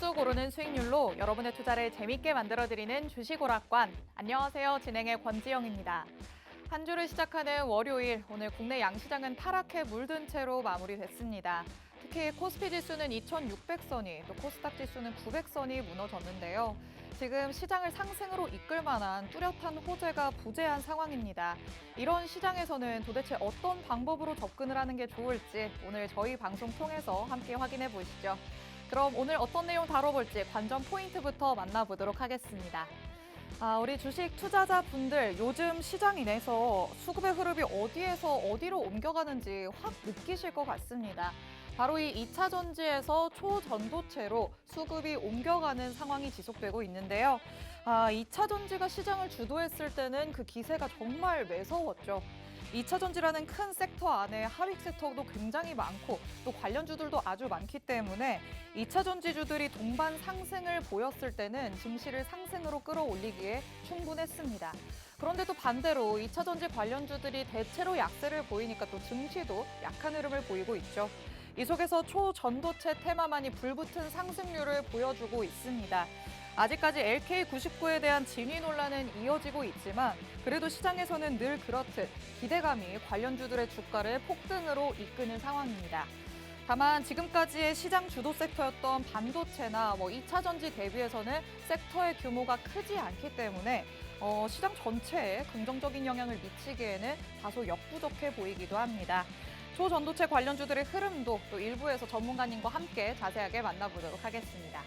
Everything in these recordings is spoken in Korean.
쑥쑥 오르는 수익률로 여러분의 투자를 재밌게 만들어드리는 주식오락관. 안녕하세요. 진행의 권지영입니다. 한 주를 시작하는 월요일, 오늘 국내 양시장은 타락해 물든 채로 마무리됐습니다. 특히 코스피 지수는 2,600선이, 또 코스닥 지수는 900선이 무너졌는데요. 지금 시장을 상승으로 이끌 만한 뚜렷한 호재가 부재한 상황입니다. 이런 시장에서는 도대체 어떤 방법으로 접근을 하는 게 좋을지 오늘 저희 방송 통해서 함께 확인해 보시죠. 그럼 오늘 어떤 내용 다뤄볼지 관전 포인트부터 만나보도록 하겠습니다. 우리 주식 투자자분들 요즘 시장 인해서 수급의 흐름이 어디에서 어디로 옮겨가는지 확 느끼실 것 같습니다. 바로 이 2차 전지에서 초전도체로 수급이 옮겨가는 상황이 지속되고 있는데요. 2차 전지가 시장을 주도했을 때는 그 기세가 정말 매서웠죠. 2차 전지라는 큰 섹터 안에 하위 섹터도 굉장히 많고 또 관련주들도 아주 많기 때문에 2차 전지주들이 동반 상승을 보였을 때는 증시를 상승으로 끌어올리기에 충분했습니다. 그런데 또 반대로 2차 전지 관련주들이 대체로 약세를 보이니까 또 증시도 약한 흐름을 보이고 있죠. 이 속에서 초전도체 테마만이 불붙은 상승률을 보여주고 있습니다. 아직까지 LK99에 대한 진위 논란은 이어지고 있지만 그래도 시장에서는 늘 그렇듯 기대감이 관련주들의 주가를 폭등으로 이끄는 상황입니다. 다만 지금까지의 시장 주도 섹터였던 반도체나 2차 전지 대비해서는 섹터의 규모가 크지 않기 때문에 시장 전체에 긍정적인 영향을 미치기에는 다소 역부족해 보이기도 합니다. 초전도체 관련주들의 흐름도 또 일부에서 전문가님과 함께 자세하게 만나보도록 하겠습니다.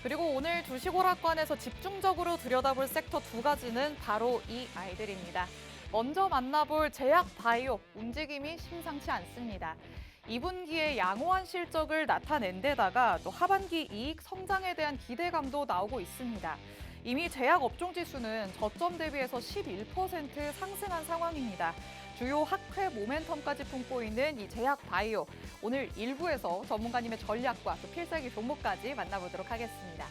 그리고 오늘 주식오락관에서 집중적으로 들여다볼 섹터 두 가지는 바로 이 아이들입니다. 먼저 만나볼 제약바이오, 움직임이 심상치 않습니다. 2분기에 양호한 실적을 나타낸 데다가 또 하반기 이익 성장에 대한 기대감도 나오고 있습니다. 이미 제약업종 지수는 저점 대비해서 11% 상승한 상황입니다. 주요 학회 모멘텀까지 품고 있는 이 제약바이오, 오늘 1부에서 전문가님의 전략과 또 필살기 종목까지 만나보도록 하겠습니다.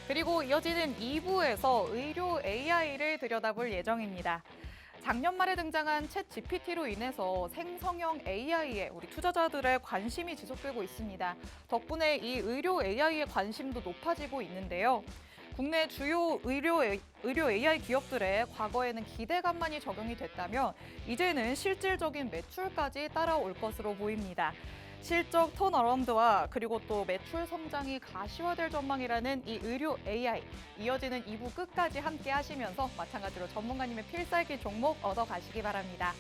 그리고 이어지는 2부에서 의료 AI를 들여다볼 예정입니다. 작년 말에 등장한 챗 GPT로 인해서 생성형 AI에 우리 투자자들의 관심이 지속되고 있습니다. 덕분에 이 의료 AI의 관심도 높아지고 있는데요. 국내 주요 의료 AI 기업들의 과거에는 기대감만이 적용이 됐다면 이제는 실질적인 매출까지 따라올 것으로 보입니다. 실적 턴어라운드와 그리고 또 매출 성장이 가시화될 전망이라는 이 의료 AI, 이어지는 2부 끝까지 함께 하시면서 마찬가지로 전문가님의 필살기 종목 얻어가시기 바랍니다.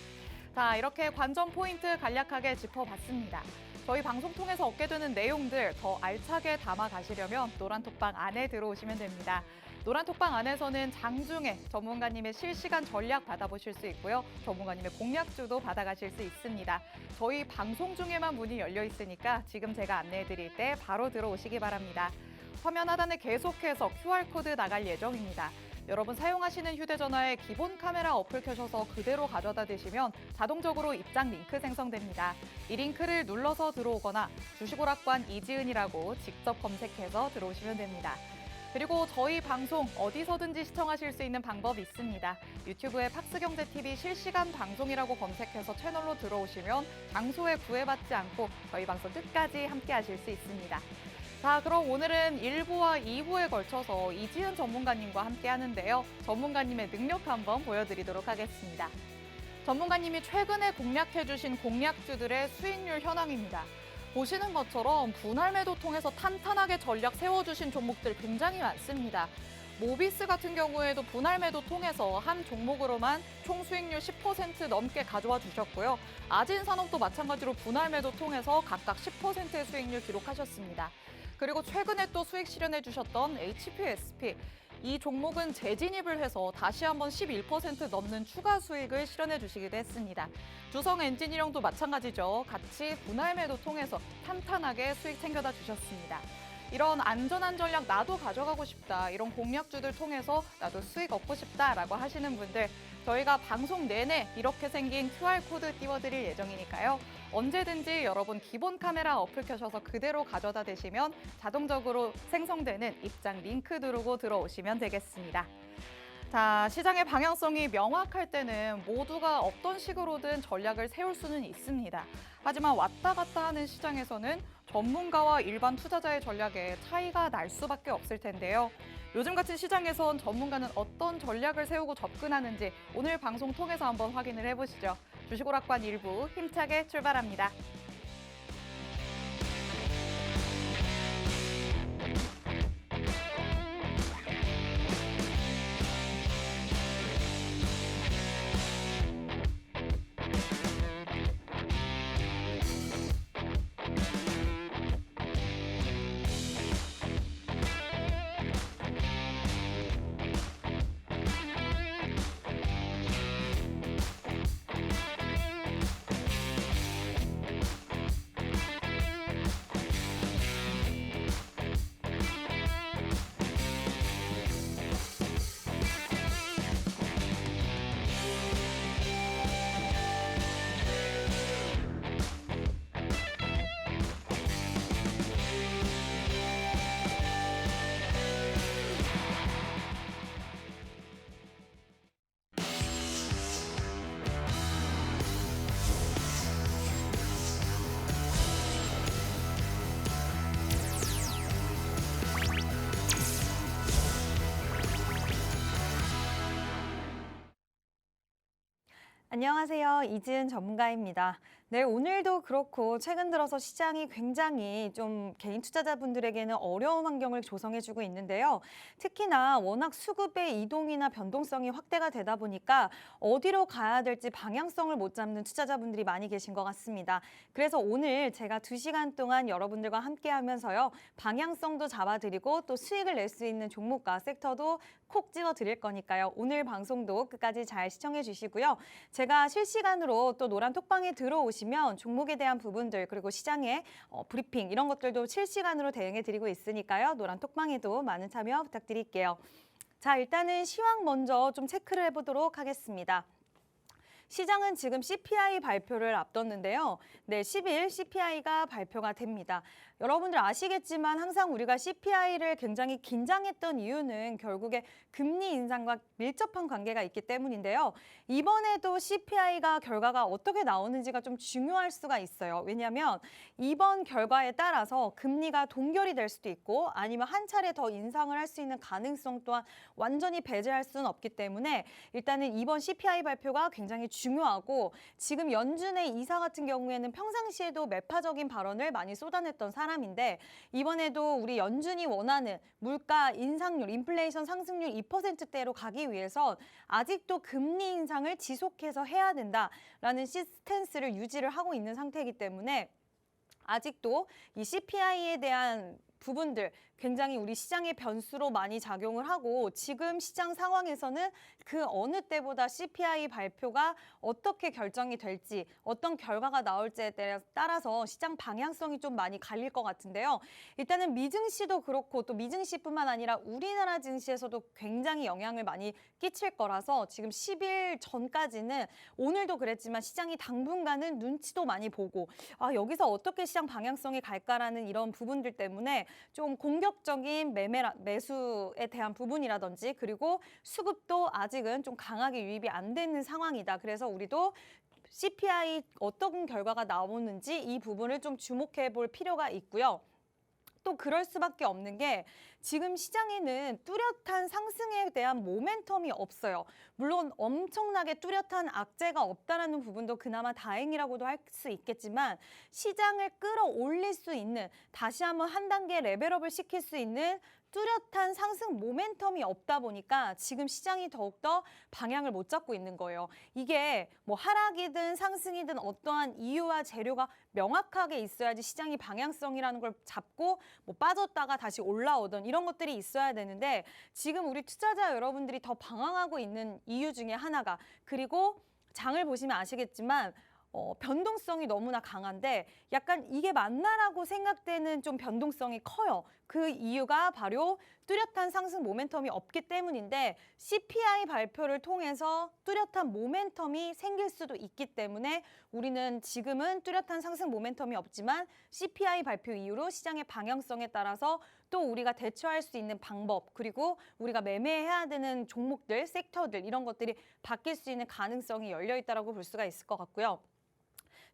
자, 이렇게 관전 포인트 간략하게 짚어봤습니다. 저희 방송 통해서 얻게 되는 내용들 더 알차게 담아가시려면 노란톡방 안에 들어오시면 됩니다. 노란톡방 안에서는 장중에 전문가님의 실시간 전략 받아보실 수 있고요. 전문가님의 공략주도 받아가실 수 있습니다. 저희 방송 중에만 문이 열려 있으니까 지금 제가 안내해드릴 때 바로 들어오시기 바랍니다. 화면 하단에 계속해서 QR코드 나갈 예정입니다. 여러분 사용하시는 휴대전화에 기본 카메라 어플 켜셔서 그대로 가져다 대시면 자동적으로 입장 링크 생성됩니다. 이 링크를 눌러서 들어오거나 주식오락관 이지은이라고 직접 검색해서 들어오시면 됩니다. 그리고 저희 방송 어디서든지 시청하실 수 있는 방법이 있습니다. 유튜브에 팍스경제TV 실시간 방송이라고 검색해서 채널로 들어오시면 장소에 구애받지 않고 저희 방송 끝까지 함께 하실 수 있습니다. 자, 그럼 오늘은 1부와 2부에 걸쳐서 이지은 전문가님과 함께 하는데요. 전문가님의 능력 한번 보여드리도록 하겠습니다. 전문가님이 최근에 공략해주신 공략주들의 수익률 현황입니다. 보시는 것처럼 분할 매도 통해서 탄탄하게 전략 세워주신 종목들 굉장히 많습니다. 모비스 같은 경우에도 분할 매도 통해서 한 종목으로만 총 수익률 10% 넘게 가져와 주셨고요. 아진산업도 마찬가지로 분할 매도 통해서 각각 10%의 수익률 기록하셨습니다. 그리고 최근에 또 수익 실현해 주셨던 HPSP, 이 종목은 재진입을 해서 다시 한번 11% 넘는 추가 수익을 실현해 주시기도 했습니다. 주성 엔지니어링도 마찬가지죠. 같이 분할 매도 통해서 탄탄하게 수익 챙겨다 주셨습니다. 이런 안전한 전략 나도 가져가고 싶다, 이런 공략주들 통해서 나도 수익 얻고 싶다라고 하시는 분들, 저희가 방송 내내 이렇게 생긴 QR코드 띄워드릴 예정이니까요. 언제든지 여러분 기본 카메라 어플 켜셔서 그대로 가져다 대시면 자동적으로 생성되는 입장 링크 누르고 들어오시면 되겠습니다. 자, 시장의 방향성이 명확할 때는 모두가 어떤 식으로든 전략을 세울 수는 있습니다. 하지만 왔다 갔다 하는 시장에서는 전문가와 일반 투자자의 전략에 차이가 날 수밖에 없을 텐데요. 요즘 같은 시장에선 전문가는 어떤 전략을 세우고 접근하는지 오늘 방송 통해서 한번 확인을 해보시죠. 주식오락관 1부 힘차게 출발합니다. 안녕하세요. 이지은 전문가입니다. 네, 오늘도 그렇고 최근 들어서 시장이 굉장히 좀 개인 투자자분들에게는 어려운 환경을 조성해주고 있는데요. 특히나 워낙 수급의 이동이나 변동성이 확대가 되다 보니까 어디로 가야 될지 방향성을 못 잡는 투자자분들이 많이 계신 것 같습니다. 그래서 오늘 제가 2시간 동안 여러분들과 함께 하면서요. 방향성도 잡아드리고 또 수익을 낼 수 있는 종목과 섹터도 콕 집어 드릴 거니까요. 오늘 방송도 끝까지 잘 시청해 주시고요. 제가 실시간으로 또 노란 톡방에 들어오시면 종목에 대한 부분들 그리고 시장의 브리핑 이런 것들도 실시간으로 대응해 드리고 있으니까요. 노란 톡방에도 많은 참여 부탁드릴게요. 자, 일단은 시황 먼저 좀 체크를 해보도록 하겠습니다. 시장은 지금 CPI 발표를 앞뒀는데요. 네, 10일 CPI가 발표가 됩니다. 여러분들 아시겠지만 항상 우리가 CPI를 굉장히 긴장했던 이유는 결국에 금리 인상과 밀접한 관계가 있기 때문인데요. 이번에도 CPI가 결과가 어떻게 나오는지가 좀 중요할 수가 있어요. 왜냐하면 이번 결과에 따라서 금리가 동결이 될 수도 있고 아니면 한 차례 더 인상을 할 수 있는 가능성 또한 완전히 배제할 수는 없기 때문에 일단은 이번 CPI 발표가 굉장히 중요하고 지금 연준의 이사 같은 경우에는 평상시에도 매파적인 발언을 많이 쏟아냈던 사람인데 이번에도 우리 연준이 원하는 물가 인상률, 인플레이션 상승률 2%대로 가기 위해선 아직도 금리 인상을 지속해서 해야 된다라는 스탠스를 유지를 하고 있는 상태이기 때문에 아직도 이 CPI에 대한 부분들 굉장히 우리 시장의 변수로 많이 작용을 하고 지금 시장 상황에서는 그 어느 때보다 CPI 발표가 어떻게 결정이 될지 어떤 결과가 나올지에 따라서 시장 방향성이 좀 많이 갈릴 것 같은데요. 일단은 미증시도 그렇고 또 미증시뿐만 아니라 우리나라 증시에서도 굉장히 영향을 많이 끼칠 거라서 지금 10일 전까지는 오늘도 그랬지만 시장이 당분간은 눈치도 많이 보고 여기서 어떻게 시장 방향성이 갈까라는 이런 부분들 때문에 좀 공격적인 매수에 대한 부분이라든지 그리고 수급도 아직은 좀 강하게 유입이 안 되는 상황이다. 그래서 우리도 CPI 어떤 결과가 나오는지 이 부분을 좀 주목해 볼 필요가 있고요. 또 그럴 수밖에 없는 게 지금 시장에는 뚜렷한 상승에 대한 모멘텀이 없어요. 물론 엄청나게 뚜렷한 악재가 없다라는 부분도 그나마 다행이라고도 할 수 있겠지만 시장을 끌어올릴 수 있는 다시 한번 한 단계 레벨업을 시킬 수 있는 뚜렷한 상승 모멘텀이 없다 보니까 지금 시장이 더욱더 방향을 못 잡고 있는 거예요. 이게 뭐 하락이든 상승이든 어떠한 이유와 재료가 명확하게 있어야지 시장이 방향성이라는 걸 잡고 뭐 빠졌다가 다시 올라오던 이런 것들이 있어야 되는데 지금 우리 투자자 여러분들이 더 방황하고 있는 이유 중에 하나가 그리고 장을 보시면 아시겠지만 변동성이 너무나 강한데 약간 이게 맞나라고 생각되는 좀 변동성이 커요. 그 이유가 바로 뚜렷한 상승 모멘텀이 없기 때문인데 CPI 발표를 통해서 뚜렷한 모멘텀이 생길 수도 있기 때문에 우리는 지금은 뚜렷한 상승 모멘텀이 없지만 CPI 발표 이후로 시장의 방향성에 따라서 또 우리가 대처할 수 있는 방법 그리고 우리가 매매해야 되는 종목들, 섹터들 이런 것들이 바뀔 수 있는 가능성이 열려 있다고 볼 수가 있을 것 같고요.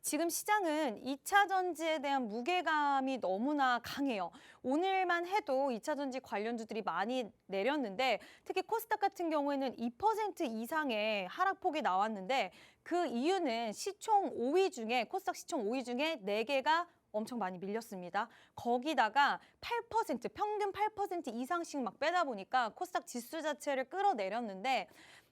지금 시장은 2차 전지에 대한 무게감이 너무나 강해요. 오늘만 해도 2차 전지 관련주들이 많이 내렸는데 특히 코스닥 같은 경우에는 2% 이상의 하락폭이 나왔는데 그 이유는 시총 5위 중에 코스닥 시총 5위 중에 4개가 엄청 많이 밀렸습니다. 거기다가 8%, 평균 8% 이상씩 막 빼다 보니까 코스닥 지수 자체를 끌어내렸는데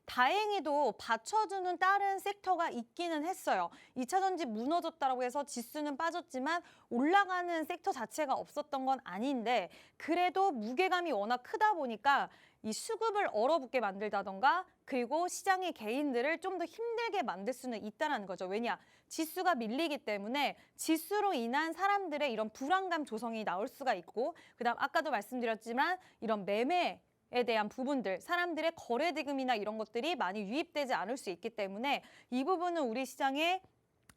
다행히도 받쳐주는 다른 섹터가 있기는 했어요. 2차 전지 무너졌다고 해서 지수는 빠졌지만 올라가는 섹터 자체가 없었던 건 아닌데 그래도 무게감이 워낙 크다 보니까 이 수급을 얼어붙게 만들다던가 그리고 시장의 개인들을 좀 더 힘들게 만들 수는 있다는 거죠. 왜냐? 지수가 밀리기 때문에 지수로 인한 사람들의 이런 불안감 조성이 나올 수가 있고 그다음 아까도 말씀드렸지만 이런 매매 에 대한 부분들, 사람들의 거래 대금이나 이런 것들이 많이 유입되지 않을 수 있기 때문에 이 부분은 우리 시장에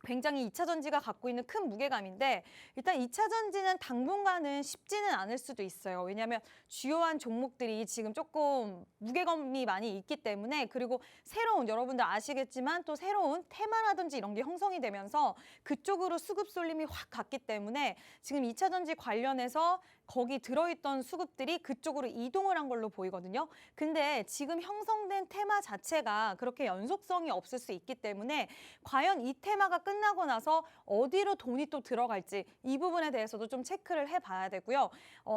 굉장히 2차 전지가 갖고 있는 큰 무게감인데 일단 2차 전지는 당분간은 쉽지는 않을 수도 있어요. 왜냐하면 주요한 종목들이 지금 조금 무게감이 많이 있기 때문에 그리고 새로운 여러분들 아시겠지만 또 새로운 테마라든지 이런 게 형성이 되면서 그쪽으로 수급 쏠림이 확 갔기 때문에 지금 2차 전지 관련해서 거기 들어있던 수급들이 그쪽으로 이동을 한 걸로 보이거든요. 근데 지금 형성된 테마 자체가 그렇게 연속성이 없을 수 있기 때문에 과연 이 테마가 끝나고 나서 어디로 돈이 또 들어갈지 이 부분에 대해서도 좀 체크를 해봐야 되고요.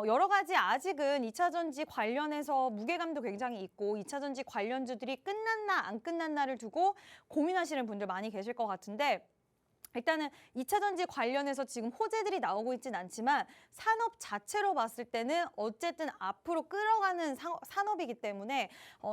여러 가지 아직은 2차 전지 관련해서 무게감도 굉장히 있고 2차 전지 관련주들이 끝났나 안 끝났나를 두고 고민하시는 분들 많이 계실 것 같은데 일단은 2차 전지 관련해서 지금 호재들이 나오고 있진 않지만 산업 자체로 봤을 때는 어쨌든 앞으로 끌어가는 산업이기 때문에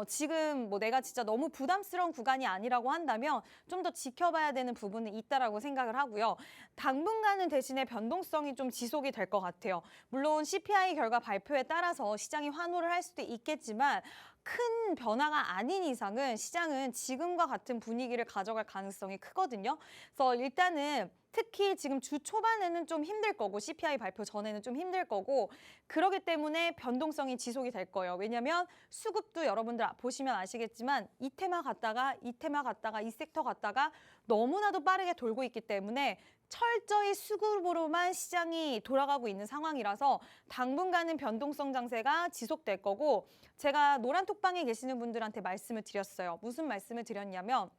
지금 뭐 내가 진짜 너무 부담스러운 구간이 아니라고 한다면 좀 더 지켜봐야 되는 부분은 있다라고 생각을 하고요. 당분간은 대신에 변동성이 좀 지속이 될 것 같아요. 물론 CPI 결과 발표에 따라서 시장이 환호를 할 수도 있겠지만 큰 변화가 아닌 이상은 시장은 지금과 같은 분위기를 가져갈 가능성이 크거든요. 그래서 일단은 특히 지금 주 초반에는 좀 힘들 거고 CPI 발표 전에는 좀 힘들 거고 그러기 때문에 변동성이 지속이 될 거예요. 왜냐하면 수급도 여러분들 보시면 아시겠지만 이 테마 갔다가 이 테마 갔다가 이 섹터 갔다가 너무나도 빠르게 돌고 있기 때문에 철저히 수급으로만 시장이 돌아가고 있는 상황이라서 당분간은 변동성 장세가 지속될 거고 제가 노란 톡방에 계시는 분들한테 말씀을 드렸어요. 무슨 말씀을 드렸냐면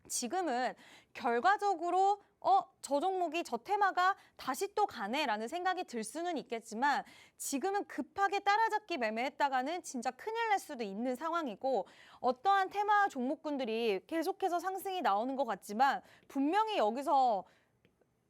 지금은 결과적으로 저 종목이 저 테마가 다시 또 가네라는 생각이 들 수는 있겠지만 지금은 급하게 따라잡기 매매했다가는 진짜 큰일 날 수도 있는 상황이고 어떠한 테마 종목군들이 계속해서 상승이 나오는 것 같지만 분명히 여기서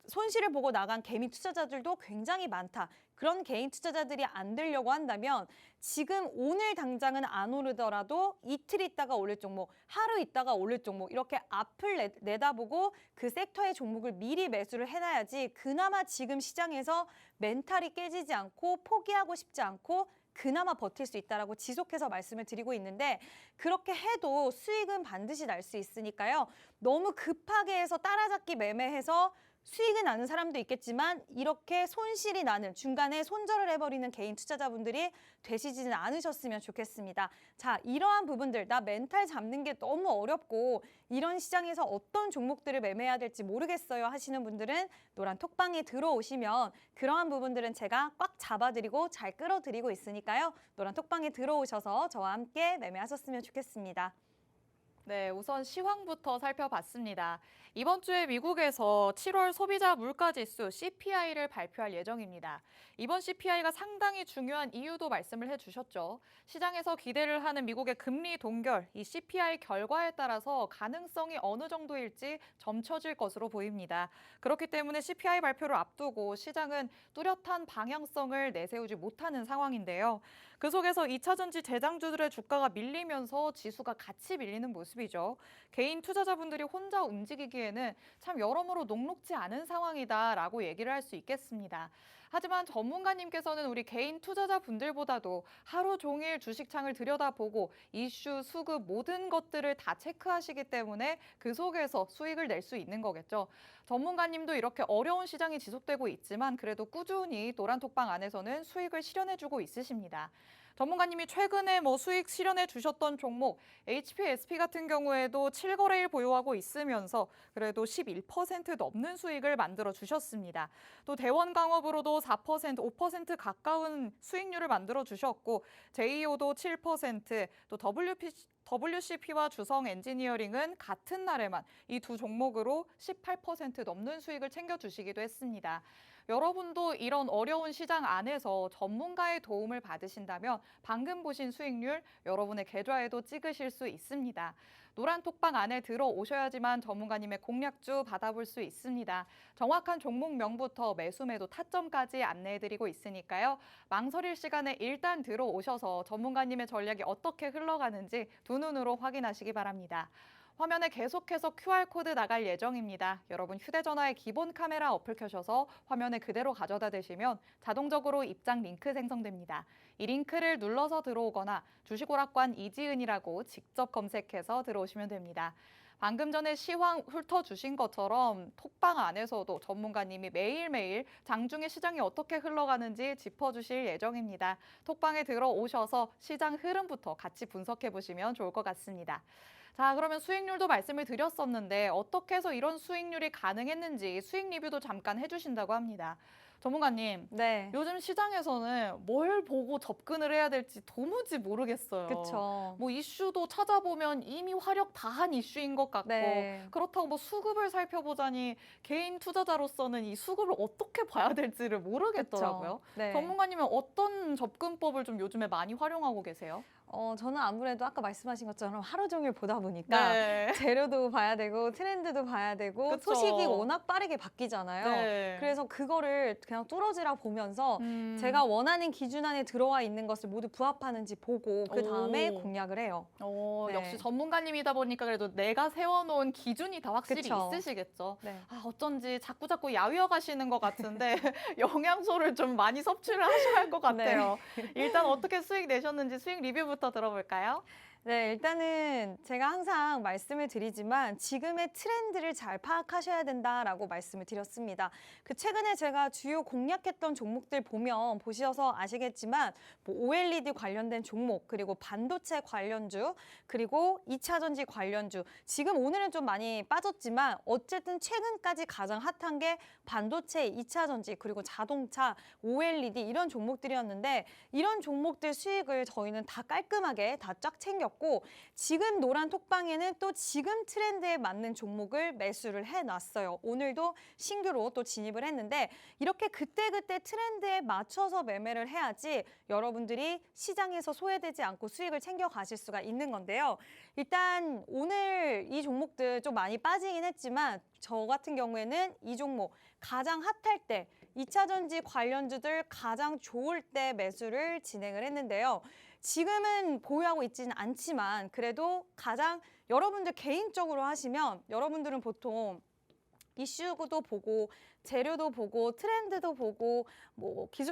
손실을 보고 나간 개미 투자자들도 굉장히 많다. 그런 개인 투자자들이 안 되려고 한다면 지금 오늘 당장은 안 오르더라도 이틀 있다가 올릴 종목, 하루 있다가 올릴 종목 이렇게 앞을 내다보고 그 섹터의 종목을 미리 매수를 해놔야지 그나마 지금 시장에서 멘탈이 깨지지 않고 포기하고 싶지 않고 그나마 버틸 수 있다라고 지속해서 말씀을 드리고 있는데 그렇게 해도 수익은 반드시 날 수 있으니까요. 너무 급하게 해서 따라잡기 매매해서 수익은 나는 사람도 있겠지만 이렇게 손실이 나는 중간에 손절을 해버리는 개인 투자자분들이 되시지는 않으셨으면 좋겠습니다. 자, 이러한 부분들 나 멘탈 잡는 게 너무 어렵고 이런 시장에서 어떤 종목들을 매매해야 될지 모르겠어요 하시는 분들은 노란 톡방에 들어오시면 그러한 부분들은 제가 꽉 잡아드리고 잘 끌어드리고 있으니까요. 노란 톡방에 들어오셔서 저와 함께 매매하셨으면 좋겠습니다. 네, 우선 시황부터 살펴봤습니다. 이번 주에 미국에서 7월 소비자 물가지수 CPI를 발표할 예정입니다. 이번 CPI가 상당히 중요한 이유도 말씀을 해주셨죠. 시장에서 기대를 하는 미국의 금리 동결, 이 CPI 결과에 따라서 가능성이 어느 정도일지 점쳐질 것으로 보입니다. 그렇기 때문에 CPI 발표를 앞두고 시장은 뚜렷한 방향성을 내세우지 못하는 상황인데요. 그 속에서 2차 전지 대장주들의 주가가 밀리면서 지수가 같이 밀리는 모습이죠. 개인 투자자분들이 혼자 움직이기에는 참 여러모로 녹록지 않은 상황이다라고 얘기를 할 수 있겠습니다. 하지만 전문가님께서는 우리 개인 투자자분들보다도 하루 종일 주식창을 들여다보고 이슈, 수급 모든 것들을 다 체크하시기 때문에 그 속에서 수익을 낼 수 있는 거겠죠. 전문가님도 이렇게 어려운 시장이 지속되고 있지만 그래도 꾸준히 노란톡방 안에서는 수익을 실현해주고 있으십니다. 전문가님이 최근에 수익 실현해 주셨던 종목 HPSP 같은 경우에도 7거래일 보유하고 있으면서 그래도 11% 넘는 수익을 만들어 주셨습니다. 또 대원강업으로도 4%, 5% 가까운 수익률을 만들어 주셨고 JEO도 7%, 또 WCP와 주성 엔지니어링은 같은 날에만 이 두 종목으로 18% 넘는 수익을 챙겨주시기도 했습니다. 여러분도 이런 어려운 시장 안에서 전문가의 도움을 받으신다면 방금 보신 수익률 여러분의 계좌에도 찍으실 수 있습니다. 노란 톡방 안에 들어오셔야지만 전문가님의 공략주 받아볼 수 있습니다. 정확한 종목명부터 매수 매도 타점까지 안내해드리고 있으니까요. 망설일 시간에 일단 들어오셔서 전문가님의 전략이 어떻게 흘러가는지 두 눈으로 확인하시기 바랍니다. 화면에 계속해서 QR코드 나갈 예정입니다. 여러분 휴대전화에 기본 카메라 어플 켜셔서 화면에 그대로 가져다 대시면 자동적으로 입장 링크 생성됩니다. 이 링크를 눌러서 들어오거나 주식오락관 이지은이라고 직접 검색해서 들어오시면 됩니다. 방금 전에 시황 훑어주신 것처럼 톡방 안에서도 전문가님이 매일매일 장중에 시장이 어떻게 흘러가는지 짚어주실 예정입니다. 톡방에 들어오셔서 시장 흐름부터 같이 분석해 보시면 좋을 것 같습니다. 자, 그러면 수익률도 말씀을 드렸었는데 어떻게 해서 이런 수익률이 가능했는지 수익 리뷰도 잠깐 해주신다고 합니다. 전문가님, 네. 요즘 시장에서는 뭘 보고 접근을 해야 될지 도무지 모르겠어요. 그쵸. 이슈도 찾아보면 이미 화력 다한 이슈인 것 같고 네. 그렇다고 수급을 살펴보자니 개인 투자자로서는 이 수급을 어떻게 봐야 될지를 모르겠더라고요. 그쵸. 네. 전문가님은 어떤 접근법을 좀 요즘에 많이 활용하고 계세요? 저는 아무래도 아까 말씀하신 것처럼 하루 종일 보다 보니까 네. 재료도 봐야 되고 트렌드도 봐야 되고 그쵸. 소식이 워낙 빠르게 바뀌잖아요. 네. 그래서 그거를 그냥 뚫어지라 보면서 제가 원하는 기준 안에 들어와 있는 것을 모두 부합하는지 보고 그 다음에 오. 공략을 해요. 네. 역시 전문가님이다 보니까 그래도 내가 세워놓은 기준이 다 확실히 그쵸. 있으시겠죠. 네. 어쩐지 자꾸 야위어 가시는 것 같은데 영양소를 좀 많이 섭취를 하셔야 할 것 같아요. 일단 어떻게 수익 내셨는지 수익 리뷰부터 들어볼까요? 네, 일단은 제가 항상 말씀을 드리지만 지금의 트렌드를 잘 파악하셔야 된다라고 말씀을 드렸습니다. 최근에 제가 주요 공략했던 종목들 보셔서 아시겠지만 OLED 관련된 종목, 그리고 반도체 관련주, 그리고 2차 전지 관련주. 지금 오늘은 좀 많이 빠졌지만 어쨌든 최근까지 가장 핫한 게 반도체, 2차 전지, 그리고 자동차, OLED 이런 종목들이었는데 이런 종목들 수익을 저희는 다 깔끔하게 다 쫙 챙겼고 지금 노란 톡방에는 또 지금 트렌드에 맞는 종목을 매수를 해놨어요. 오늘도 신규로 또 진입을 했는데 이렇게 그때그때 트렌드에 맞춰서 매매를 해야지 여러분들이 시장에서 소외되지 않고 수익을 챙겨가실 수가 있는 건데요. 일단 오늘 이 종목들 좀 많이 빠지긴 했지만 저 같은 경우에는 이 종목 가장 핫할 때 2차 전지 관련주들 가장 좋을 때 매수를 진행을 했는데요. 지금은 보유하고 있지는 않지만 그래도 가장 여러분들 개인적으로 하시면 여러분들은 보통 이슈도 보고 재료도 보고 트렌드도 보고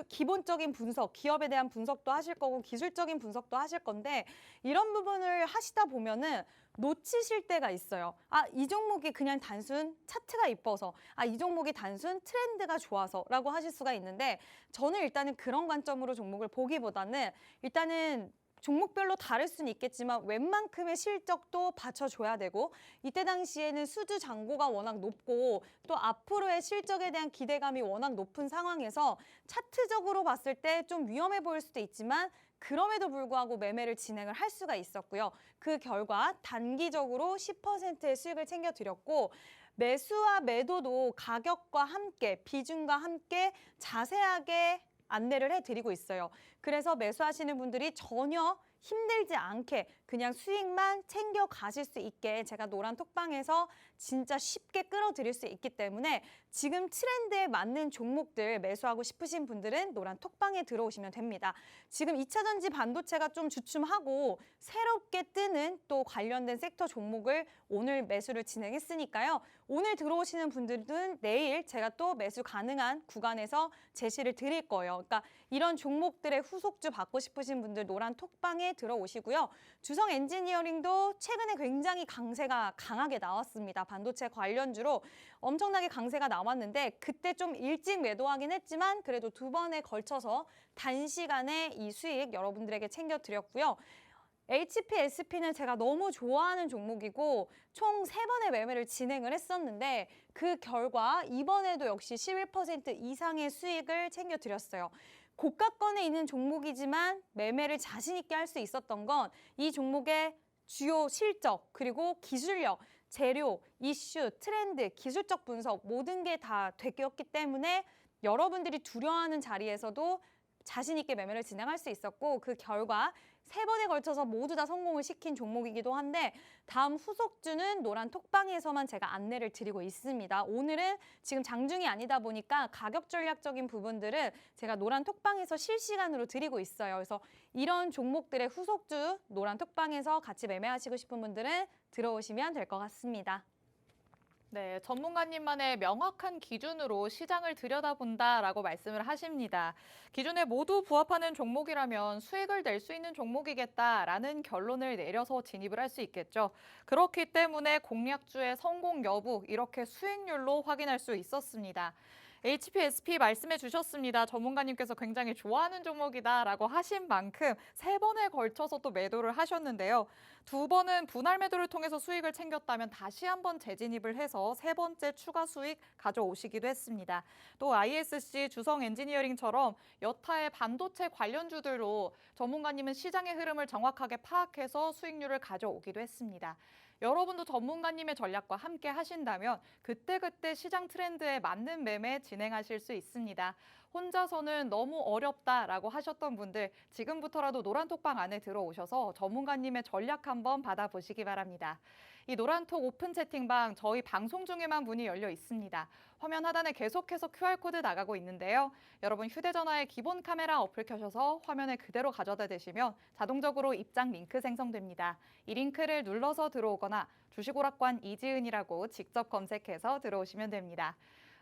기본적인 분석, 기업에 대한 분석도 하실 거고 기술적인 분석도 하실 건데 이런 부분을 하시다 보면은 놓치실 때가 있어요. 이 종목이 그냥 단순 차트가 이뻐서, 이 종목이 단순 트렌드가 좋아서라고 하실 수가 있는데 저는 일단은 그런 관점으로 종목을 보기보다는 일단은 종목별로 다를 수는 있겠지만 웬만큼의 실적도 받쳐줘야 되고 이때 당시에는 수주 잔고가 워낙 높고 또 앞으로의 실적에 대한 기대감이 워낙 높은 상황에서 차트적으로 봤을 때 좀 위험해 보일 수도 있지만 그럼에도 불구하고 매매를 진행을 할 수가 있었고요. 그 결과 단기적으로 10%의 수익을 챙겨드렸고 매수와 매도도 가격과 함께 비중과 함께 자세하게 안내를 해드리고 있어요. 그래서 매수하시는 분들이 전혀 힘들지 않게 그냥 수익만 챙겨 가실 수 있게 제가 노란 톡방에서 진짜 쉽게 끌어드릴 수 있기 때문에 지금 트렌드에 맞는 종목들 매수하고 싶으신 분들은 노란 톡방에 들어오시면 됩니다. 지금 2차 전지 반도체가 좀 주춤하고 새롭게 뜨는 또 관련된 섹터 종목을 오늘 매수를 진행했으니까요. 오늘 들어오시는 분들은 내일 제가 또 매수 가능한 구간에서 제시를 드릴 거예요. 그러니까 이런 종목들의 후속주 받고 싶으신 분들 노란 톡방에 톡방에 들어오시고요. 주성 엔지니어링도 최근에 굉장히 강세가 강하게 나왔습니다. 반도체 관련주로 엄청나게 강세가 나왔는데 그때 좀 일찍 매도하긴 했지만 그래도 두 번에 걸쳐서 단시간에 이 수익 여러분들에게 챙겨드렸고요. HPSP는 제가 너무 좋아하는 종목이고 총 3번의 매매를 진행을 했었는데 그 결과 이번에도 역시 11% 이상의 수익을 챙겨드렸어요. 고가권에 있는 종목이지만 매매를 자신 있게 할 수 있었던 건 이 종목의 주요 실적 그리고 기술력, 재료, 이슈, 트렌드, 기술적 분석 모든 게 다 되었기 때문에 여러분들이 두려워하는 자리에서도 자신 있게 매매를 진행할 수 있었고 그 결과 3번에 걸쳐서 모두 다 성공을 시킨 종목이기도 한데 다음 후속주는 노란 톡방에서만 제가 안내를 드리고 있습니다. 오늘은 지금 장중이 아니다 보니까 가격 전략적인 부분들은 제가 노란 톡방에서 실시간으로 드리고 있어요. 그래서 이런 종목들의 후속주 노란 톡방에서 같이 매매하시고 싶은 분들은 들어오시면 될 것 같습니다. 네, 전문가님만의 명확한 기준으로 시장을 들여다본다라고 말씀을 하십니다. 기준에 모두 부합하는 종목이라면 수익을 낼 수 있는 종목이겠다라는 결론을 내려서 진입을 할 수 있겠죠. 그렇기 때문에 공략주의 성공 여부 이렇게 수익률로 확인할 수 있었습니다. HPSP 말씀해 주셨습니다. 전문가님께서 굉장히 좋아하는 종목이다라고 하신 만큼 3번에 걸쳐서 또 매도를 하셨는데요. 2번은 분할 매도를 통해서 수익을 챙겼다면 다시 한번 재진입을 해서 3번째 추가 수익 가져오시기도 했습니다. 또 ISC, 주성 엔지니어링처럼 여타의 반도체 관련주들로 전문가님은 시장의 흐름을 정확하게 파악해서 수익률을 가져오기도 했습니다. 여러분도 전문가님의 전략과 함께 하신다면 그때그때 시장 트렌드에 맞는 매매 진행하실 수 있습니다. 혼자서는 너무 어렵다라고 하셨던 분들 지금부터라도 노란톡방 안에 들어오셔서 전문가님의 전략 한번 받아보시기 바랍니다. 이 노란톡 오픈 채팅방 저희 방송 중에만 문이 열려 있습니다. 화면 하단에 계속해서 QR코드 나가고 있는데요. 여러분 휴대전화에 기본 카메라 어플 켜셔서 화면에 그대로 가져다 대시면 자동적으로 입장 링크 생성됩니다. 이 링크를 눌러서 들어오거나 주식오락관 이지은이라고 직접 검색해서 들어오시면 됩니다.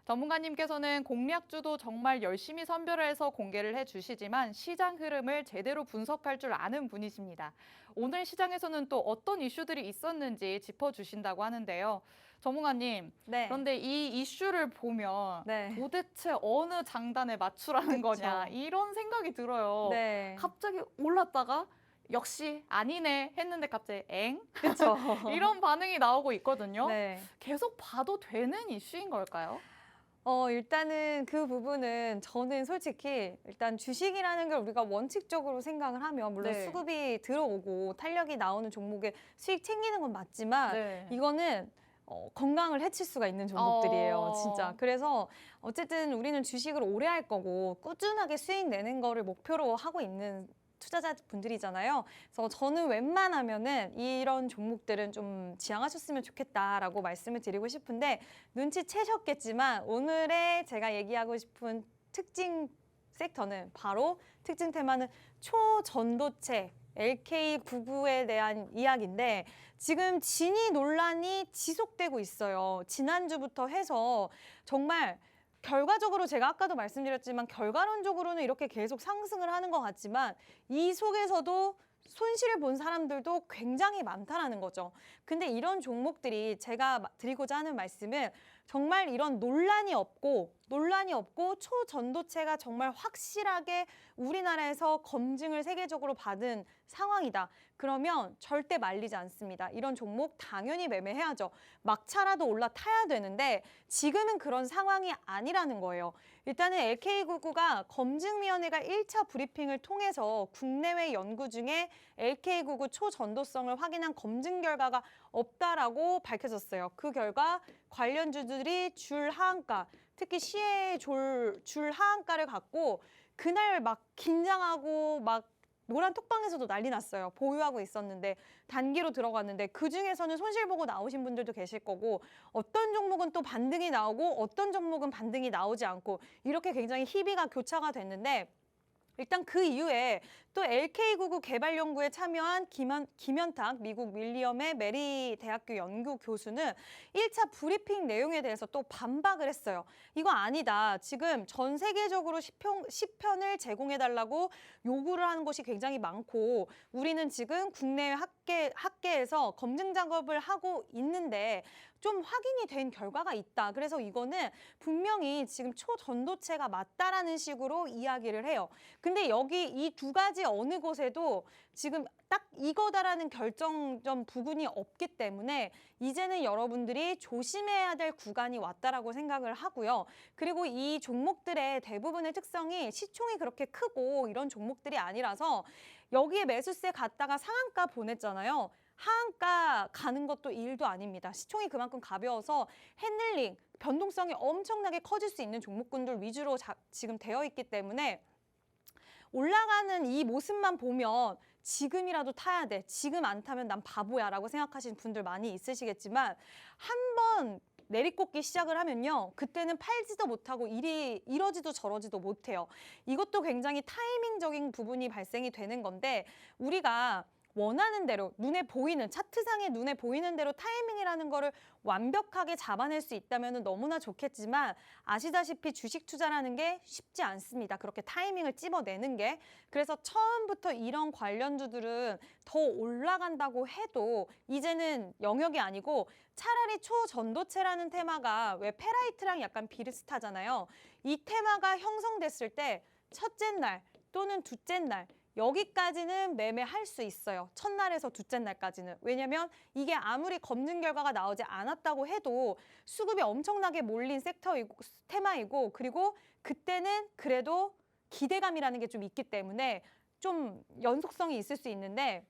전문가님께서는 공략주도 정말 열심히 선별을 해서 공개를 해주시지만 시장 흐름을 제대로 분석할 줄 아는 분이십니다. 오늘 시장에서는 또 어떤 이슈들이 있었는지 짚어주신다고 하는데요. 전문가님, 네. 그런데 이 이슈를 보면 네. 도대체 어느 장단에 맞추라는 그쵸. 거냐 이런 생각이 들어요. 네. 갑자기 올랐다가 역시 아니네 했는데 갑자기 엥? 그렇죠. 이런 반응이 나오고 있거든요. 네. 계속 봐도 되는 이슈인 걸까요? 일단은 그 부분은 저는 솔직히 일단 주식이라는 걸 우리가 원칙적으로 생각을 하면 물론 네. 수급이 들어오고 탄력이 나오는 종목에 수익 챙기는 건 맞지만 네. 이거는 건강을 해칠 수가 있는 종목들이에요, 어. 진짜. 그래서 어쨌든 우리는 주식을 오래 할 거고 꾸준하게 수익 내는 거를 목표로 하고 있는 투자자분들이잖아요. 그래서 저는 웬만하면은 이런 종목들은 좀 지양하셨으면 좋겠다라고 말씀을 드리고 싶은데 눈치채셨겠지만 오늘의 제가 얘기하고 싶은 특징 섹터는 바로 특징 테마는 초전도체 LK99에 대한 이야기인데 지금 진위 논란이 지속되고 있어요. 지난주부터 해서 정말 결과적으로 제가 아까도 말씀드렸지만 결과론적으로는 이렇게 계속 상승을 하는 것 같지만 이 속에서도 손실을 본 사람들도 굉장히 많다라는 거죠. 근데 이런 종목들이 제가 드리고자 하는 말씀은 정말 이런 논란이 없고 초전도체가 정말 확실하게 우리나라에서 검증을 세계적으로 받은 상황이다. 그러면 절대 말리지 않습니다. 이런 종목 당연히 매매해야죠. 막차라도 올라타야 되는데 지금은 그런 상황이 아니라는 거예요. 일단은 LK99가 검증위원회가 1차 브리핑을 통해서 국내외 연구 중에 LK99 초전도성을 확인한 검증 결과가 없다라고 밝혀졌어요. 그 결과 관련주들이 줄 하한가, 특히 시의 줄 하한가를 갖고 그날 막 긴장하고 막 노란 톡방에서도 난리 났어요. 보유하고 있었는데 단기로 들어갔는데 그중에서는 손실 보고 나오신 분들도 계실 거고 어떤 종목은 또 반등이 나오고 어떤 종목은 반등이 나오지 않고 이렇게 굉장히 희비가 교차가 됐는데 일단 그 이후에 또 LK99 개발연구에 참여한 김현탁 미국 윌리엄의 메리 대학교 연구 교수는 1차 브리핑 내용에 대해서 또 반박을 했어요. 이거 아니다. 지금 전 세계적으로 시편을 제공해달라고 요구를 하는 곳이 굉장히 많고 우리는 지금 국내 학계에서 검증 작업을 하고 있는데 좀 확인이 된 결과가 있다. 그래서 이거는 분명히 지금 초전도체가 맞다라는 식으로 이야기를 해요. 근데 여기 이 두 가지 어느 곳에도 지금 딱 이거다라는 결정점 부분이 없기 때문에 이제는 여러분들이 조심해야 될 구간이 왔다라고 생각을 하고요. 그리고 이 종목들의 대부분의 특성이 시총이 그렇게 크고 이런 종목들이 아니라서 여기에 매수세 갔다가 상한가 보냈잖아요. 하한가 가는 것도 일도 아닙니다. 시총이 그만큼 가벼워서 핸들링, 변동성이 엄청나게 커질 수 있는 종목군들 위주로 지금 되어 있기 때문에 올라가는 이 모습만 보면 지금이라도 타야 돼. 지금 안 타면 난 바보야 라고 생각하시는 분들 많이 있으시겠지만 한 번 내리꽂기 시작을 하면요. 그때는 팔지도 못하고 이러지도 저러지도 못해요. 이것도 굉장히 타이밍적인 부분이 발생이 되는 건데 우리가 원하는 대로 눈에 보이는 차트상에 눈에 보이는 대로 타이밍이라는 거를 완벽하게 잡아낼 수 있다면 너무나 좋겠지만 아시다시피 주식 투자라는 게 쉽지 않습니다. 그렇게 타이밍을 찝어내는 게. 그래서 처음부터 이런 관련주들은 더 올라간다고 해도 이제는 영역이 아니고 차라리 초전도체라는 테마가 왜 페라이트랑 약간 비슷하잖아요. 이 테마가 형성됐을 때 첫째 날 또는 둘째 날 여기까지는 매매할 수 있어요. 첫날에서 둘째 날까지는. 왜냐면 이게 아무리 검증 결과가 나오지 않았다고 해도 수급이 엄청나게 몰린 테마이고 그리고 그때는 그래도 기대감이라는 게 좀 있기 때문에 좀 연속성이 있을 수 있는데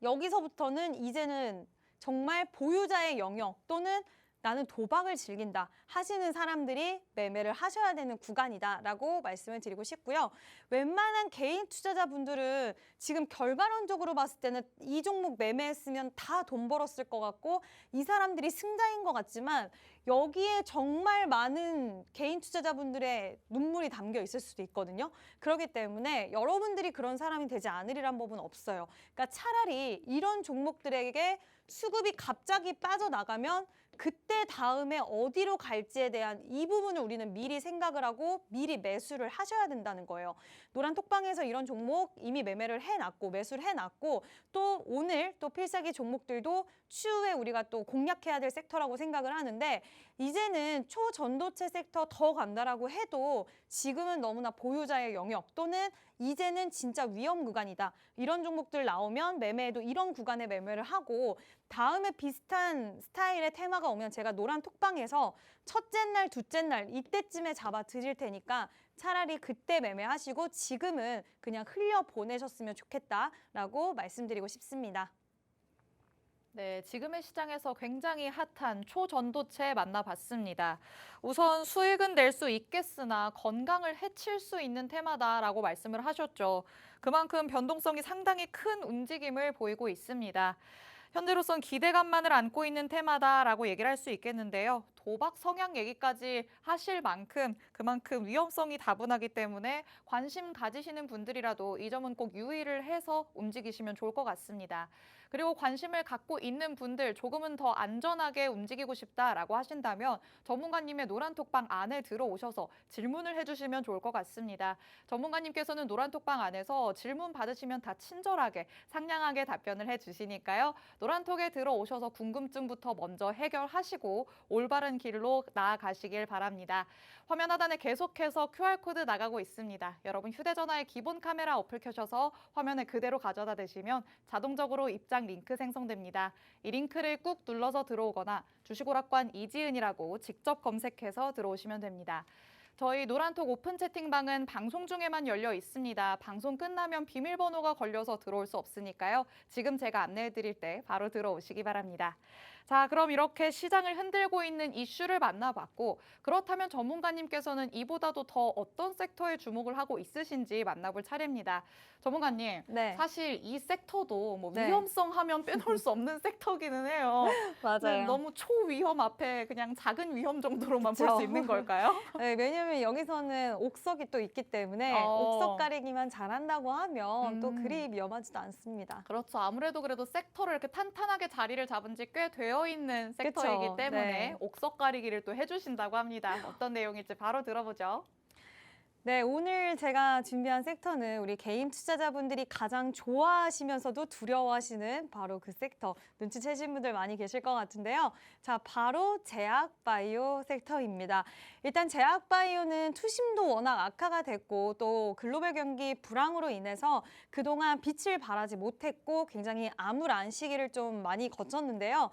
여기서부터는 이제는 정말 보유자의 영역 또는 나는 도박을 즐긴다 하시는 사람들이 매매를 하셔야 되는 구간이다라고 말씀을 드리고 싶고요. 웬만한 개인 투자자분들은 지금 결과론적으로 봤을 때는 이 종목 매매했으면 다 돈 벌었을 것 같고 이 사람들이 승자인 것 같지만 여기에 정말 많은 개인 투자자분들의 눈물이 담겨 있을 수도 있거든요. 그렇기 때문에 여러분들이 그런 사람이 되지 않으리란 법은 없어요. 그러니까 차라리 이런 종목들에게 수급이 갑자기 빠져나가면 그때 다음에 어디로 갈지에 대한 이 부분을 우리는 미리 생각을 하고 미리 매수를 하셔야 된다는 거예요. 노란톡방에서 이런 종목 이미 매매를 해놨고 매수를 해놨고 또 오늘 또 필살기 종목들도 추후에 우리가 또 공략해야 될 섹터라고 생각을 하는데 이제는 초전도체 섹터 더 간다라고 해도 지금은 너무나 보유자의 영역 또는 이제는 진짜 위험 구간이다. 이런 종목들 나오면 매매에도 이런 구간에 매매를 하고 다음에 비슷한 스타일의 테마가 오면 제가 노란 톡방에서 첫째 날, 둘째 날 이때쯤에 잡아 드릴 테니까 차라리 그때 매매하시고 지금은 그냥 흘려보내셨으면 좋겠다라고 말씀드리고 싶습니다. 네, 지금의 시장에서 굉장히 핫한 초전도체 만나봤습니다. 우선 수익은 낼 수 있겠으나 건강을 해칠 수 있는 테마다라고 말씀을 하셨죠. 그만큼 변동성이 상당히 큰 움직임을 보이고 있습니다. 현재로선 기대감만을 안고 있는 테마다라고 얘기를 할 수 있겠는데요. 도박 성향 얘기까지 하실 만큼 그만큼 위험성이 다분하기 때문에 관심 가지시는 분들이라도 이 점은 꼭 유의를 해서 움직이시면 좋을 것 같습니다. 그리고 관심을 갖고 있는 분들 조금은 더 안전하게 움직이고 싶다라고 하신다면 전문가님의 노란톡방 안에 들어오셔서 질문을 해주시면 좋을 것 같습니다. 전문가님께서는 노란톡방 안에서 질문 받으시면 다 친절하게 상냥하게 답변을 해주시니까요. 노란톡에 들어오셔서 궁금증부터 먼저 해결하시고 올바른 길로 나아가시길 바랍니다. 화면 하단에 계속해서 QR코드 나가고 있습니다. 여러분 휴대전화에 기본 카메라 어플 켜셔서 화면에 그대로 가져다 대시면 자동적으로 입장 링크 생성됩니다. 이 링크를 꾹 눌러서 들어오거나 주식오락관 이지은이라고 직접 검색해서 들어오시면 됩니다. 저희 노란톡 오픈 채팅방은 방송 중에만 열려 있습니다. 방송 끝나면 비밀번호가 걸려서 들어올 수 없으니까요. 지금 제가 안내해 드릴 때 바로 들어오시기 바랍니다. 자, 그럼 이렇게 시장을 흔들고 있는 이슈를 만나봤고, 그렇다면 전문가님께서는 이보다도 더 어떤 sek터에 주목을 하고 있으신지 만나볼 차례입니다. 전문가님, 네, 사실 이 섹터도 뭐 네. 위험성 하면 빼놓을 수 없는 섹터기는 해요. 근데 맞아요. 너무 초위험 앞에 그냥 작은 위험 정도로만 볼 그쵸. 수 있는 걸까요? 네, 왜냐면 여기서는 옥석이 또 있기 때문에 옥석 어, 가리기만 잘한다고 하면 또 그리 음. 위험하지도 않습니다. 그렇죠. 아무래도 그래도 섹터를 이렇게 탄탄하게 자리를 잡은 지 꽤 되어 있는 섹터이기 그쵸? 때문에 네. 옥석 가리기를 또 해주신다고 합니다. 어떤 내용일지 바로 들어보죠. 네, 오늘 제가 준비한 섹터는 우리 개인 투자자분들이 가장 좋아하시면서도 두려워하시는 바로 그 섹터. 눈치채신 분들 많이 계실 것 같은데요. 자, 바로 제약바이오 섹터입니다. 일단 제약바이오는 투심도 워낙 악화가 됐고 또 글로벌 경기 불황으로 인해서 그동안 빛을 발하지 못했고 굉장히 암울한 시기를 좀 많이 거쳤는데요.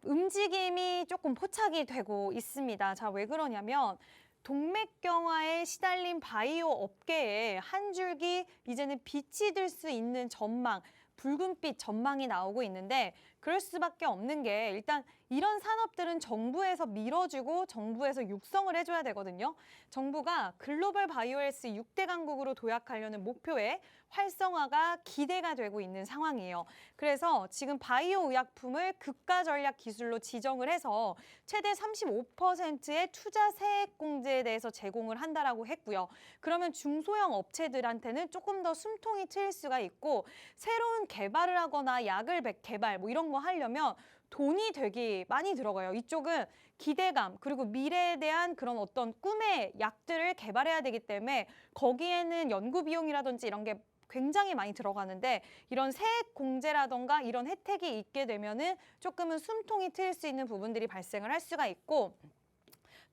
움직임이 조금 포착이 되고 있습니다. 자, 왜 그러냐면 동맥경화에 시달린 바이오 업계에 한 줄기 이제는 빛이 들 수 있는 전망, 붉은빛 전망이 나오고 있는데 그럴 수밖에 없는 게 일단 이런 산업들은 정부에서 밀어주고 정부에서 육성을 해줘야 되거든요. 정부가 글로벌 바이오헬스 6대 강국으로 도약하려는 목표에 활성화가 기대가 되고 있는 상황이에요. 그래서 지금 바이오 의약품을 국가 전략 기술로 지정을 해서 최대 35%의 투자 세액 공제에 대해서 제공을 한다라고 했고요. 그러면 중소형 업체들한테는 조금 더 숨통이 트일 수가 있고 새로운 개발을 하거나 약을 개발 뭐 이런 거 하려면 돈이 되게 많이 들어가요. 이쪽은 기대감 그리고 미래에 대한 그런 어떤 꿈의 약들을 개발해야 되기 때문에 거기에는 연구 비용이라든지 이런 게 굉장히 많이 들어가는데 이런 세액 공제라던가 이런 혜택이 있게 되면은 조금은 숨통이 트일 수 있는 부분들이 발생을 할 수가 있고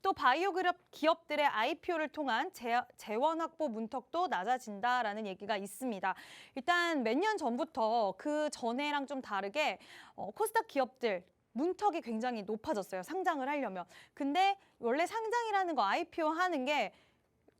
또 바이오 기업들의 IPO를 통한 재원 확보 문턱도 낮아진다라는 얘기가 있습니다. 일단 몇 년 전부터 그 전에랑 좀 다르게 코스닥 기업들 문턱이 굉장히 높아졌어요. 상장을 하려면. 근데 원래 상장이라는 거 IPO 하는 게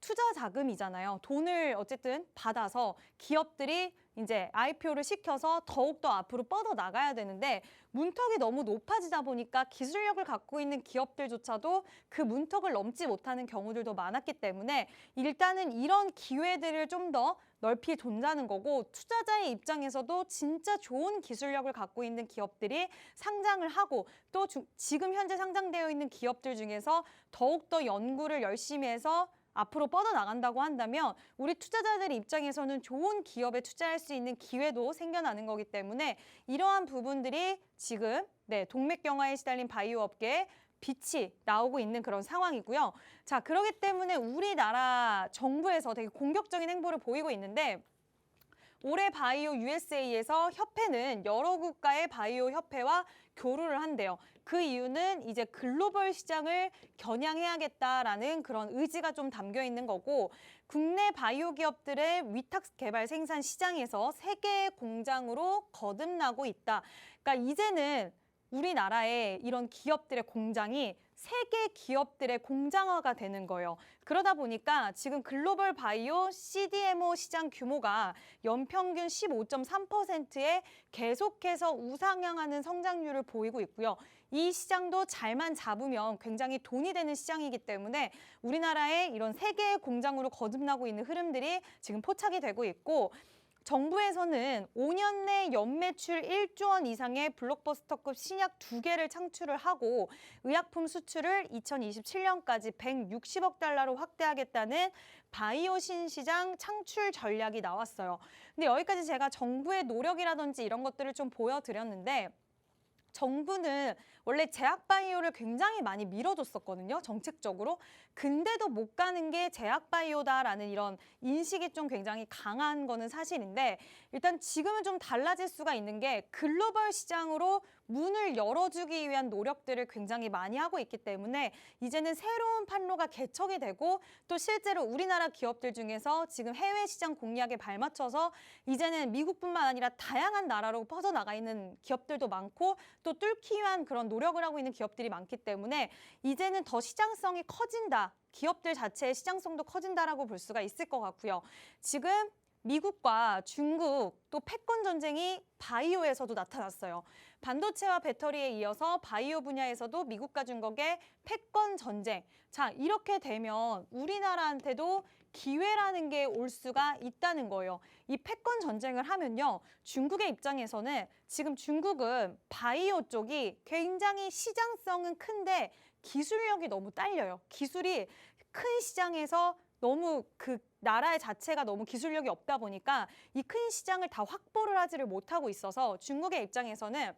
투자 자금이잖아요. 돈을 어쨌든 받아서 기업들이 이제 IPO를 시켜서 더욱더 앞으로 뻗어 나가야 되는데 문턱이 너무 높아지다 보니까 기술력을 갖고 있는 기업들조차도 그 문턱을 넘지 못하는 경우들도 많았기 때문에 일단은 이런 기회들을 좀 더 넓히 돈다는 거고 투자자의 입장에서도 진짜 좋은 기술력을 갖고 있는 기업들이 상장을 하고 또 지금 현재 상장되어 있는 기업들 중에서 더욱더 연구를 열심히 해서 앞으로 뻗어나간다고 한다면 우리 투자자들 입장에서는 좋은 기업에 투자할 수 있는 기회도 생겨나는 거기 때문에 이러한 부분들이 지금 동맥경화에 시달린 바이오 업계에 빛이 나오고 있는 그런 상황이고요. 자, 그렇기 때문에 우리나라 정부에서 되게 공격적인 행보를 보이고 있는데 올해 바이오 USA에서 협회는 여러 국가의 바이오 협회와 교류를 한대요. 그 이유는 이제 글로벌 시장을 겨냥해야겠다라는 그런 의지가 좀 담겨 있는 거고 국내 바이오 기업들의 위탁 개발 생산 시장에서 세계 공장으로 거듭나고 있다. 그러니까 이제는 우리나라의 이런 기업들의 공장이 세계 기업들의 공장화가 되는 거예요. 그러다 보니까 지금 글로벌 바이오 CDMO 시장 규모가 연평균 15.3%에 계속해서 우상향하는 성장률을 보이고 있고요. 이 시장도 잘만 잡으면 굉장히 돈이 되는 시장이기 때문에 우리나라의 이런 세계 공장으로 거듭나고 있는 흐름들이 지금 포착이 되고 있고 정부에서는 5년 내 연매출 1조 원 이상의 블록버스터급 신약 2개를 창출을 하고 의약품 수출을 2027년까지 160억 달러로 확대하겠다는 바이오 신시장 창출 전략이 나왔어요. 근데 여기까지 제가 정부의 노력이라든지 이런 것들을 좀 보여드렸는데 정부는 원래 제약바이오를 굉장히 많이 밀어줬었거든요, 정책적으로. 근데도 못 가는 게 제약바이오다라는 이런 인식이 좀 굉장히 강한 거는 사실인데 일단 지금은 좀 달라질 수가 있는 게 글로벌 시장으로 문을 열어주기 위한 노력들을 굉장히 많이 하고 있기 때문에 이제는 새로운 판로가 개척이 되고 또 실제로 우리나라 기업들 중에서 지금 해외 시장 공략에 발맞춰서 이제는 미국뿐만 아니라 다양한 나라로 퍼져나가 있는 기업들도 많고 또 뚫기 위한 그런 노력을 하고 있는 기업들이 많기 때문에 이제는 더 시장성이 커진다. 기업들 자체의 시장성도 커진다라고 볼 수가 있을 것 같고요. 지금 미국과 중국 또 패권 전쟁이 바이오에서도 나타났어요. 반도체와 배터리에 이어서 바이오 분야에서도 미국과 중국의 패권 전쟁. 자, 이렇게 되면 우리나라한테도 기회라는 게 올 수가 있다는 거예요. 이 패권 전쟁을 하면요. 중국의 입장에서는 지금 중국은 바이오 쪽이 굉장히 시장성은 큰데 기술력이 너무 딸려요. 기술이 큰 시장에서 너무 그 나라의 자체가 너무 기술력이 없다 보니까 이 큰 시장을 다 확보를 하지를 못하고 있어서 중국의 입장에서는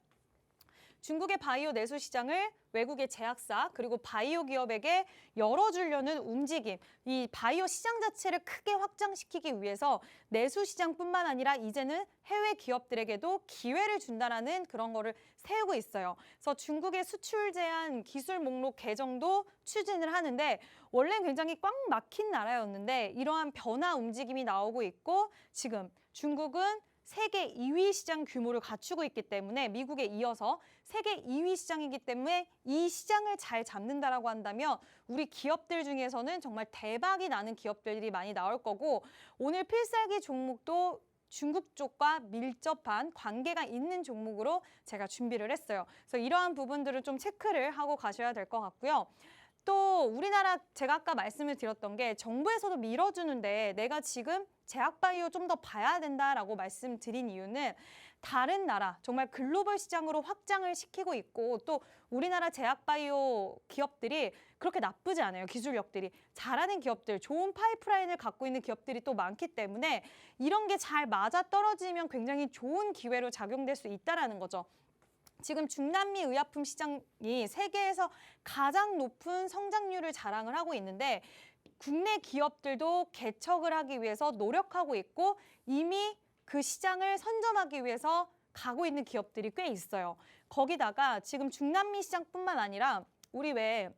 중국의 바이오 내수 시장을 외국의 제약사 그리고 바이오 기업에게 열어주려는 움직임, 이 바이오 시장 자체를 크게 확장시키기 위해서 내수 시장뿐만 아니라 이제는 해외 기업들에게도 기회를 준다라는 그런 거를 세우고 있어요. 그래서 중국의 수출 제한 기술 목록 개정도 추진을 하는데 원래는 굉장히 꽉 막힌 나라였는데 이러한 변화 움직임이 나오고 있고 지금 중국은 세계 2위 시장 규모를 갖추고 있기 때문에 미국에 이어서 세계 2위 시장이기 때문에 이 시장을 잘 잡는다라고 한다면 우리 기업들 중에서는 정말 대박이 나는 기업들이 많이 나올 거고 오늘 필살기 종목도 중국 쪽과 밀접한 관계가 있는 종목으로 제가 준비를 했어요. 그래서 이러한 부분들을 좀 체크를 하고 가셔야 될 것 같고요. 또 우리나라 제가 아까 말씀을 드렸던 게 정부에서도 밀어주는데 내가 지금 제약바이오 좀 더 봐야 된다라고 말씀드린 이유는 다른 나라 정말 글로벌 시장으로 확장을 시키고 있고 또 우리나라 제약바이오 기업들이 그렇게 나쁘지 않아요. 기술력들이 잘하는 기업들, 좋은 파이프라인을 갖고 있는 기업들이 또 많기 때문에 이런 게 잘 맞아떨어지면 굉장히 좋은 기회로 작용될 수 있다는 거죠. 지금 중남미 의약품 시장이 세계에서 가장 높은 성장률을 자랑을 하고 있는데 국내 기업들도 개척을 하기 위해서 노력하고 있고 이미 그 시장을 선점하기 위해서 가고 있는 기업들이 꽤 있어요. 거기다가 지금 중남미 시장뿐만 아니라 우리 왜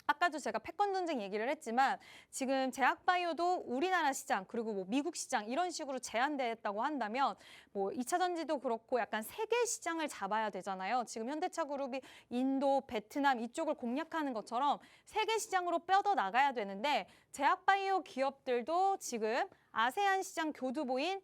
아까도 제가 패권 전쟁 얘기를 했지만 지금 제약바이오도 우리나라 시장 그리고 뭐 미국 시장 이런 식으로 제한됐다고 한다면 뭐 2차 전지도 그렇고 약간 세계 시장을 잡아야 되잖아요. 지금 현대차 그룹이 인도, 베트남 이쪽을 공략하는 것처럼 세계 시장으로 뻗어 나가야 되는데 제약바이오 기업들도 지금 아세안 시장 교두보인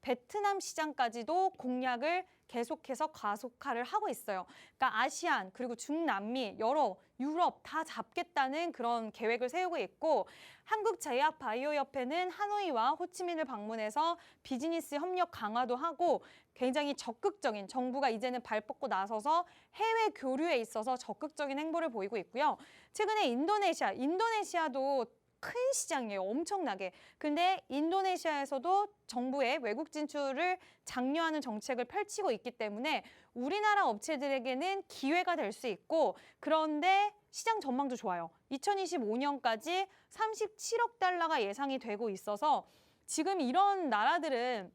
베트남 시장까지도 공략을 계속해서 가속화를 하고 있어요. 그러니까 아시안 그리고 중남미 여러 유럽 다 잡겠다는 그런 계획을 세우고 있고 한국제약바이오협회는 하노이와 호치민을 방문해서 비즈니스 협력 강화도 하고 굉장히 적극적인 정부가 이제는 발 뻗고 나서서 해외 교류에 있어서 적극적인 행보를 보이고 있고요. 최근에 인도네시아도 큰 시장이에요. 엄청나게. 근데 인도네시아에서도 정부의 외국 진출을 장려하는 정책을 펼치고 있기 때문에 우리나라 업체들에게는 기회가 될 수 있고 그런데 시장 전망도 좋아요. 2025년까지 37억 달러가 예상이 되고 있어서 지금 이런 나라들은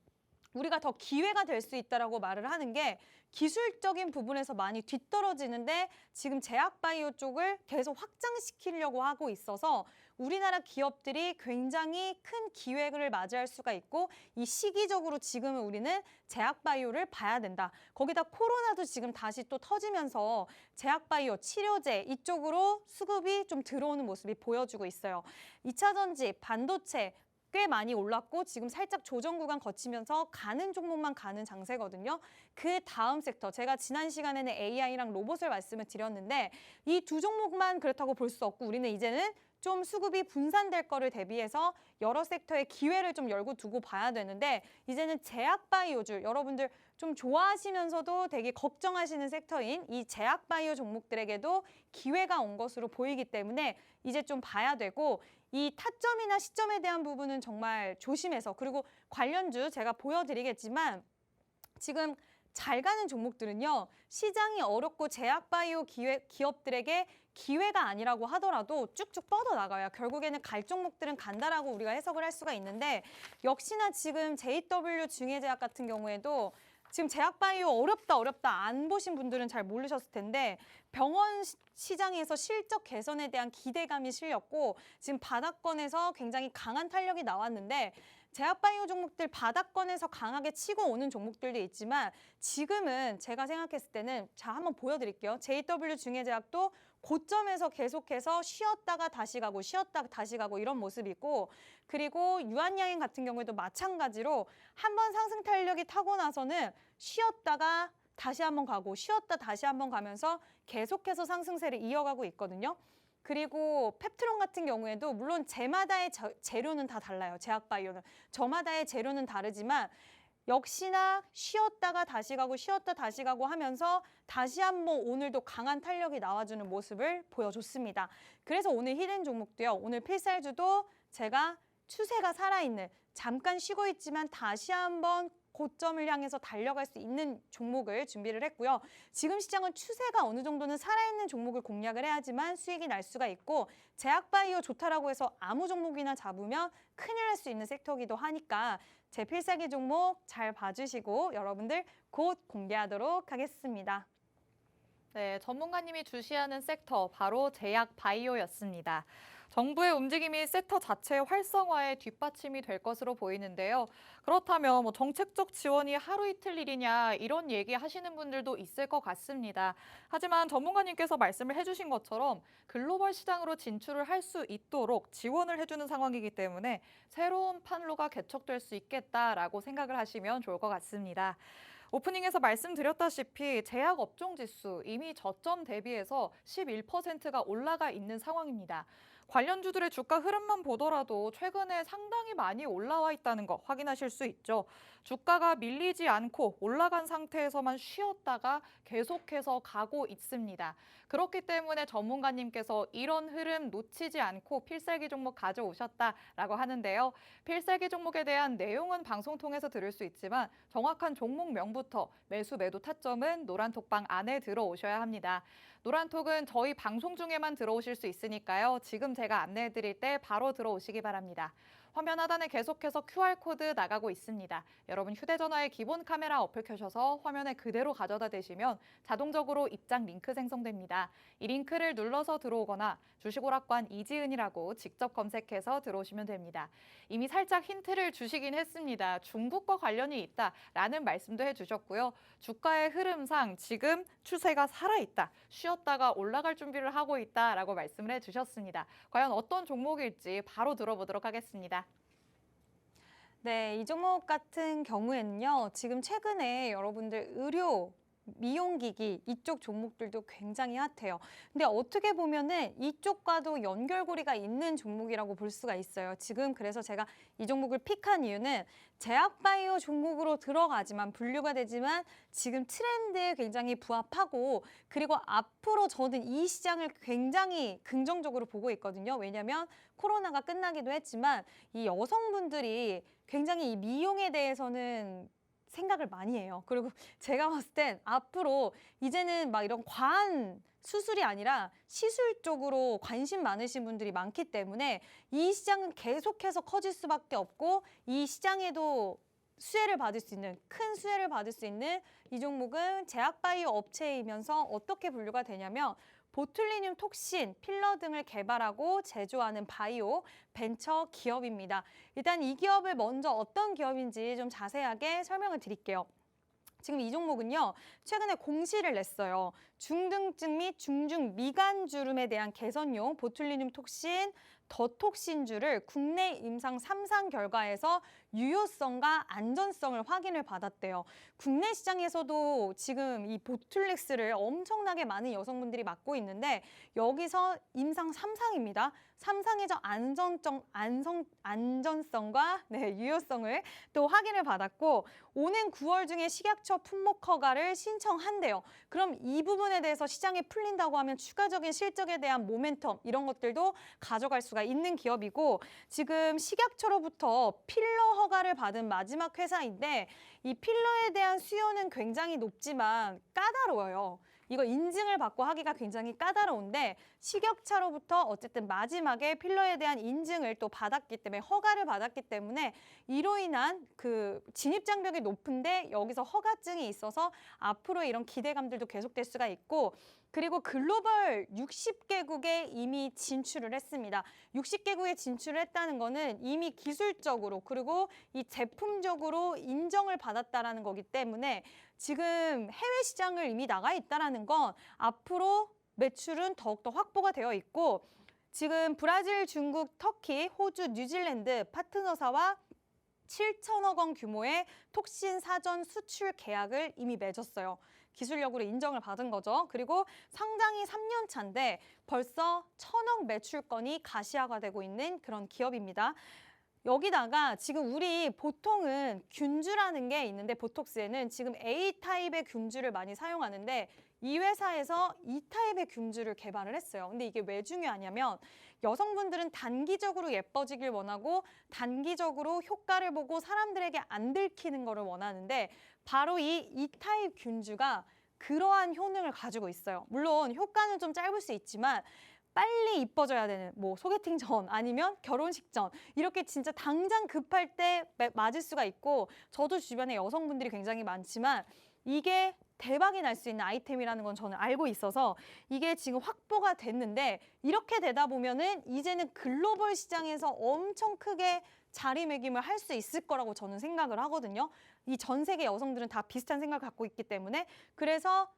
우리가 더 기회가 될 수 있다라고 말을 하는 게 기술적인 부분에서 많이 뒤떨어지는데 지금 제약바이오 쪽을 계속 확장시키려고 하고 있어서 우리나라 기업들이 굉장히 큰 기회를 맞이할 수가 있고 이 시기적으로 지금은 우리는 제약바이오를 봐야 된다. 거기다 코로나도 지금 다시 또 터지면서 제약바이오, 치료제 이쪽으로 수급이 좀 들어오는 모습이 보여주고 있어요. 2차 전지, 반도체 꽤 많이 올랐고 지금 살짝 조정 구간 거치면서 가는 종목만 가는 장세거든요. 그 다음 섹터, 제가 지난 시간에는 AI랑 로봇을 말씀을 드렸는데 이 두 종목만 그렇다고 볼 수 없고 우리는 이제는 좀 수급이 분산될 거를 대비해서 여러 섹터의 기회를 좀 열고 두고 봐야 되는데 이제는 제약바이오줄 여러분들 좀 좋아하시면서도 되게 걱정하시는 섹터인 이 제약바이오 종목들에게도 기회가 온 것으로 보이기 때문에 이제 좀 봐야 되고 이 타점이나 시점에 대한 부분은 정말 조심해서 그리고 관련주 제가 보여드리겠지만 지금 잘 가는 종목들은요. 시장이 어렵고 제약바이오 기업들에게 기회가 아니라고 하더라도 쭉쭉 뻗어나가요. 결국에는 갈 종목들은 간다라고 우리가 해석을 할 수가 있는데 역시나 지금 JW 중해제약 같은 경우에도 지금 제약바이오 어렵다 안 보신 분들은 잘 모르셨을 텐데 병원 시장에서 실적 개선에 대한 기대감이 실렸고 지금 바닥권에서 굉장히 강한 탄력이 나왔는데 제약바이오 종목들 바닥권에서 강하게 치고 오는 종목들도 있지만 지금은 제가 생각했을 때는 자 한번 보여드릴게요. JW 중해제약도 고점에서 계속해서 쉬었다가 다시 가고 쉬었다가 다시 가고 이런 모습이 있고 그리고 유한양행 같은 경우에도 마찬가지로 한번 상승 탄력이 타고 나서는 쉬었다가 다시 한번 가고 쉬었다 다시 한번 가면서 계속해서 상승세를 이어가고 있거든요. 그리고 펩트론 같은 경우에도 물론 제마다의 재료는 다 달라요. 제약바이오는. 저마다의 재료는 다르지만 역시나 쉬었다가 다시 가고 쉬었다 다시 가고 하면서 다시 한번 오늘도 강한 탄력이 나와주는 모습을 보여줬습니다. 그래서 오늘 히든 종목도요. 오늘 필살주도 제가 추세가 살아있는 잠깐 쉬고 있지만 다시 한번 고점을 향해서 달려갈 수 있는 종목을 준비를 했고요. 지금 시장은 추세가 어느 정도는 살아있는 종목을 공략을 해야지만 수익이 날 수가 있고 제약바이오 좋다라고 해서 아무 종목이나 잡으면 큰일 날 수 있는 섹터이기도 하니까 제 필살기 종목 잘 봐주시고 여러분들 곧 공개하도록 하겠습니다. 네, 전문가님이 주시하는 섹터 바로 제약 바이오였습니다. 정부의 움직임이 섹터 자체의 활성화에 뒷받침이 될 것으로 보이는데요. 그렇다면 정책적 지원이 하루 이틀 일이냐 이런 얘기 하시는 분들도 있을 것 같습니다. 하지만 전문가님께서 말씀을 해주신 것처럼 글로벌 시장으로 진출을 할 수 있도록 지원을 해주는 상황이기 때문에 새로운 판로가 개척될 수 있겠다라고 생각을 하시면 좋을 것 같습니다. 오프닝에서 말씀드렸다시피 제약 업종 지수 이미 저점 대비해서 11%가 올라가 있는 상황입니다. 관련주들의 주가 흐름만 보더라도 최근에 상당히 많이 올라와 있다는 거 확인하실 수 있죠. 주가가 밀리지 않고 올라간 상태에서만 쉬었다가 계속해서 가고 있습니다. 그렇기 때문에 전문가님께서 이런 흐름 놓치지 않고 필살기 종목 가져오셨다라고 하는데요. 필살기 종목에 대한 내용은 방송 통해서 들을 수 있지만 정확한 종목명부터 매수 매도 타점은 노란톡방 안에 들어오셔야 합니다. 노란톡은 저희 방송 중에만 들어오실 수 있으니까요. 지금 제가 안내해드릴 때 바로 들어오시기 바랍니다. 화면 하단에 계속해서 QR코드 나가고 있습니다. 여러분 휴대전화에 기본 카메라 어플 켜셔서 화면에 그대로 가져다 대시면 자동적으로 입장 링크 생성됩니다. 이 링크를 눌러서 들어오거나 주식오락관 이지은이라고 직접 검색해서 들어오시면 됩니다. 이미 살짝 힌트를 주시긴 했습니다. 중국과 관련이 있다라는 말씀도 해주셨고요. 주가의 흐름상 지금 추세가 살아있다, 쉬었다가 올라갈 준비를 하고 있다라고 말씀을 해주셨습니다. 과연 어떤 종목일지 바로 들어보도록 하겠습니다. 네, 이 종목 같은 경우에는요. 지금 최근에 여러분들 의료, 미용기기 이쪽 종목들도 굉장히 핫해요. 근데 어떻게 보면은 이쪽과도 연결고리가 있는 종목이라고 볼 수가 있어요. 지금 그래서 제가 이 종목을 픽한 이유는 제약바이오 종목으로 들어가지만 분류가 되지만 지금 트렌드에 굉장히 부합하고 그리고 앞으로 저는 이 시장을 굉장히 긍정적으로 보고 있거든요. 왜냐하면 코로나가 끝나기도 했지만 이 여성분들이 굉장히 이 미용에 대해서는 생각을 많이 해요. 그리고 제가 봤을 땐 앞으로 이제는 막 이런 과한 수술이 아니라 시술 쪽으로 관심 많으신 분들이 많기 때문에 이 시장은 계속해서 커질 수밖에 없고 이 시장에도 수혜를 받을 수 있는 큰 수혜를 받을 수 있는 이 종목은 제약바이오 업체이면서 어떻게 분류가 되냐면 보툴리늄 톡신, 필러 등을 개발하고 제조하는 바이오 벤처 기업입니다. 일단 이 기업을 먼저 어떤 기업인지 좀 자세하게 설명을 드릴게요. 지금 이 종목은요, 최근에 공시를 냈어요. 중등증 및 중증 미간주름에 대한 개선용 보툴리늄 톡신, 더톡신주를 국내 임상 3상 결과에서 유효성과 안전성을 확인을 받았대요. 국내 시장에서도 지금 이 보툴렉스를 엄청나게 많은 여성분들이 맞고 있는데 여기서 임상 3상입니다. 3상에서 안전성과 유효성을 또 확인을 받았고 오는 9월 중에 식약처 품목 허가를 신청한대요. 그럼 이 부분에 대해서 시장이 풀린다고 하면 추가적인 실적에 대한 모멘텀 이런 것들도 가져갈 수가 있는 기업이고 지금 식약처로부터 필러 허가를 받은 마지막 회사인데 이 필러에 대한 수요는 굉장히 높지만 까다로워요. 이거 인증을 받고 하기가 굉장히 까다로운데 식약처로부터 어쨌든 마지막에 필러에 대한 인증을 또 받았기 때문에 허가를 받았기 때문에 이로 인한 그 진입 장벽이 높은데 여기서 허가증이 있어서 앞으로 이런 기대감들도 계속될 수가 있고 그리고 글로벌 60개국에 이미 진출을 했습니다. 60개국에 진출을 했다는 거는 이미 기술적으로 그리고 이 제품적으로 인정을 받았다라는 거기 때문에 지금 해외 시장을 이미 나가 있다라는 건 앞으로 매출은 더욱더 확보가 되어 있고 지금 브라질, 중국, 터키, 호주, 뉴질랜드 파트너사와 7천억 원 규모의 톡신 사전 수출 계약을 이미 맺었어요. 기술력으로 인정을 받은 거죠. 그리고 상장이 3년 차인데 벌써 1,000억 매출건이 가시화가 되고 있는 그런 기업입니다. 여기다가 지금 우리 보통은 균주라는 게 있는데 보톡스에는 지금 A타입의 균주를 많이 사용하는데 이 회사에서 E타입의 균주를 개발을 했어요. 근데 이게 왜 중요하냐면 여성분들은 단기적으로 예뻐지길 원하고 단기적으로 효과를 보고 사람들에게 안 들키는 거를 원하는데 바로 이 E타입 균주가 그러한 효능을 가지고 있어요. 물론 효과는 좀 짧을 수 있지만 빨리 이뻐져야 되는 뭐 소개팅 전 아니면 결혼식 전 이렇게 진짜 당장 급할 때 맞을 수가 있고 저도 주변에 여성분들이 굉장히 많지만 이게 대박이 날 수 있는 아이템이라는 건 저는 알고 있어서 이게 지금 확보가 됐는데 이렇게 되다 보면은 이제는 글로벌 시장에서 엄청 크게 자리매김을 할 수 있을 거라고 저는 생각을 하거든요. 이 전 세계 여성들은 다 비슷한 생각을 갖고 있기 때문에 그래서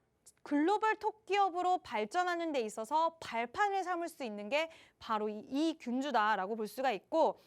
글로벌 톱 기업으로 발전하는 데 있어서 발판을 삼을 수 있는 게 바로 이 균주다라고 볼 수가 있고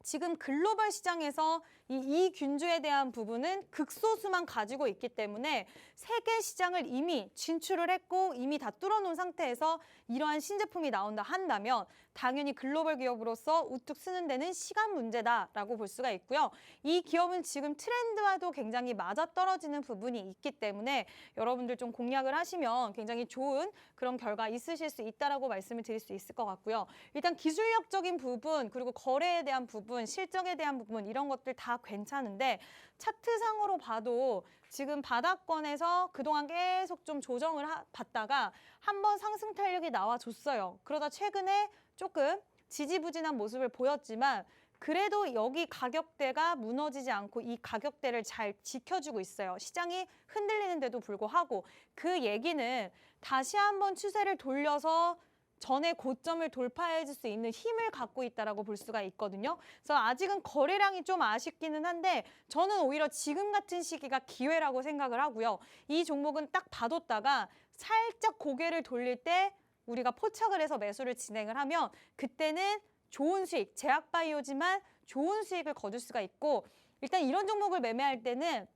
지금 글로벌 시장에서 이 균주에 대한 부분은 극소수만 가지고 있기 때문에 세계 시장을 이미 진출을 했고 이미 다 뚫어놓은 상태에서 이러한 신제품이 나온다 한다면 당연히 글로벌 기업으로서 우뚝 서는 데는 시간 문제다라고 볼 수가 있고요. 이 기업은 지금 트렌드와도 굉장히 맞아떨어지는 부분이 있기 때문에 여러분들 좀 공략을 하시면 굉장히 좋은 그런 결과 있으실 수 있다라고 말씀을 드릴 수 있을 것 같고요. 일단 기술력적인 부분 그리고 거래에 대한 부분, 실적에 대한 부분 이런 것들 다 괜찮은데 차트상으로 봐도 지금 바닥권에서 그동안 계속 좀 조정을 받다가 한번 상승 탄력이 나와줬어요. 그러다 최근에 조금 지지부진한 모습을 보였지만 그래도 여기 가격대가 무너지지 않고 이 가격대를 잘 지켜주고 있어요. 시장이 흔들리는데도 불구하고 그 얘기는 다시 한번 추세를 돌려서 전에 고점을 돌파해 줄 수 있는 힘을 갖고 있다라고 볼 수가 있거든요. 그래서 아직은 거래량이 좀 아쉽기는 한데 저는 오히려 지금 같은 시기가 기회라고 생각을 하고요. 이 종목은 딱 봐뒀다가 살짝 고개를 돌릴 때 우리가 포착을 해서 매수를 진행을 하면 그때는 좋은 수익, 제약바이오지만 좋은 수익을 거둘 수가 있고 일단 이런 종목을 매매할 때는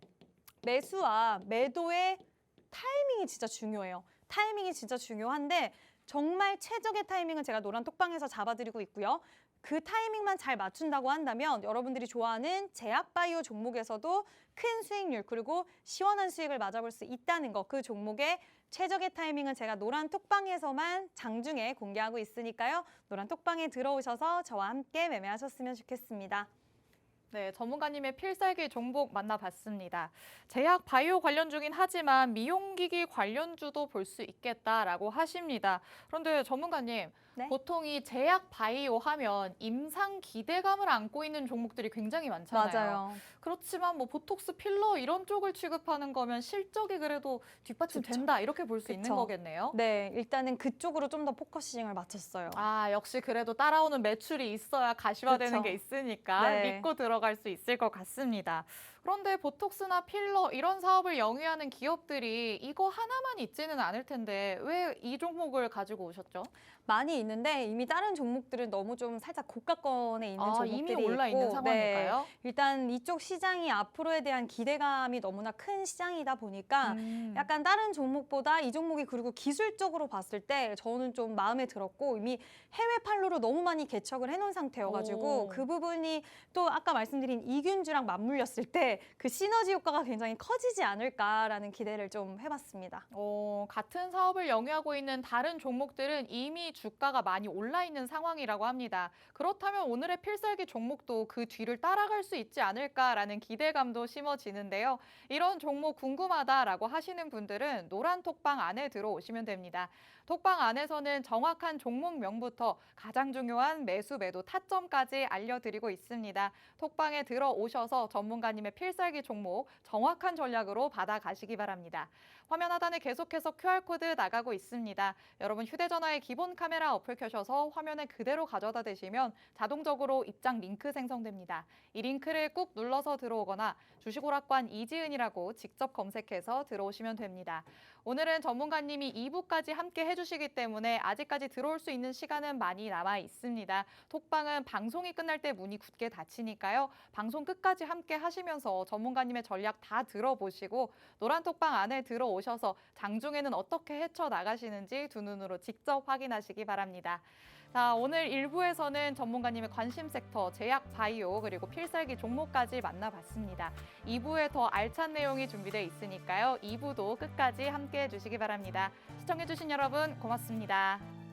매수와 매도의 타이밍이 진짜 중요해요. 타이밍이 진짜 중요한데 정말 최적의 타이밍은 제가 노란 톡방에서 잡아드리고 있고요. 그 타이밍만 잘 맞춘다고 한다면 여러분들이 좋아하는 제약바이오 종목에서도 큰 수익률 그리고 시원한 수익을 맞아볼 수 있다는 거. 그 종목의 최적의 타이밍은 제가 노란 톡방에서만 장중에 공개하고 있으니까요. 노란 톡방에 들어오셔서 저와 함께 매매하셨으면 좋겠습니다. 네, 전문가님의 필살기 종목 만나봤습니다. 제약 바이오 관련주긴 하지만 미용기기 관련주도 볼 수 있겠다라고 하십니다. 그런데 전문가님, 네? 보통 이 제약 바이오 하면 임상 기대감을 안고 있는 종목들이 굉장히 많잖아요. 맞아요. 그렇지만 뭐 보톡스 필러 이런 쪽을 취급하는 거면 실적이 그래도 뒷받침된다 이렇게 볼 수 있는 그쵸. 거겠네요. 네, 일단은 그쪽으로 좀 더 포커싱을 맞췄어요. 아, 역시 그래도 따라오는 매출이 있어야 가시화되는 그쵸. 게 있으니까 네. 믿고 들어갈 수 있을 것 같습니다. 그런데 보톡스나 필러 이런 사업을 영위하는 기업들이 이거 하나만 있지는 않을 텐데 왜 이 종목을 가지고 오셨죠? 많이 있는데 이미 다른 종목들은 너무 좀 살짝 고가권에 있는 종목들이 이미 올라 있는 있고, 상황일까요? 네, 일단 이쪽 시장이 앞으로에 대한 기대감이 너무나 큰 시장이다 보니까 약간 다른 종목보다 이 종목이 그리고 기술적으로 봤을 때 저는 좀 마음에 들었고 이미 해외 판로로 너무 많이 개척을 해놓은 상태여가지고 오. 그 부분이 또 아까 말씀드린 이균주랑 맞물렸을 때 그 시너지 효과가 굉장히 커지지 않을까라는 기대를 좀 해봤습니다. 같은 사업을 영위하고 있는 다른 종목들은 이미 주가가 많이 올라 있는 상황이라고 합니다. 그렇다면 오늘의 필살기 종목도 그 뒤를 따라갈 수 있지 않을까라는 기대감도 심어지는데요. 이런 종목 궁금하다라고 하시는 분들은 노란 톡방 안에 들어오시면 됩니다. 톡방 안에서는 정확한 종목명부터 가장 중요한 매수 매도 타점까지 알려드리고 있습니다. 톡방에 들어오셔서 전문가님의 필살기 종목 정확한 전략으로 받아가시기 바랍니다. 화면 하단에 계속해서 QR코드 나가고 있습니다. 여러분 휴대전화에 기본 카메라 어플 켜셔서 화면에 그대로 가져다 대시면 자동적으로 입장 링크 생성됩니다. 이 링크를 꾹 눌러서 들어오거나 주식오락관 이지은이라고 직접 검색해서 들어오시면 됩니다. 오늘은 전문가님이 2부까지 함께 해주시기 때문에 아직까지 들어올 수 있는 시간은 많이 남아 있습니다. 톡방은 방송이 끝날 때 문이 굳게 닫히니까요. 방송 끝까지 함께 하시면서 전문가님의 전략 다 들어보시고 노란 톡방 안에 들어오셔서 장중에는 어떻게 헤쳐나가시는지 두 눈으로 직접 확인하시기 바랍니다. 자, 오늘 1부에서는 전문가님의 관심 섹터, 제약 바이오, 그리고 필살기 종목까지 만나봤습니다. 2부에 더 알찬 내용이 준비되어 있으니까요. 2부도 끝까지 함께해 주시기 바랍니다. 시청해주신 여러분 고맙습니다.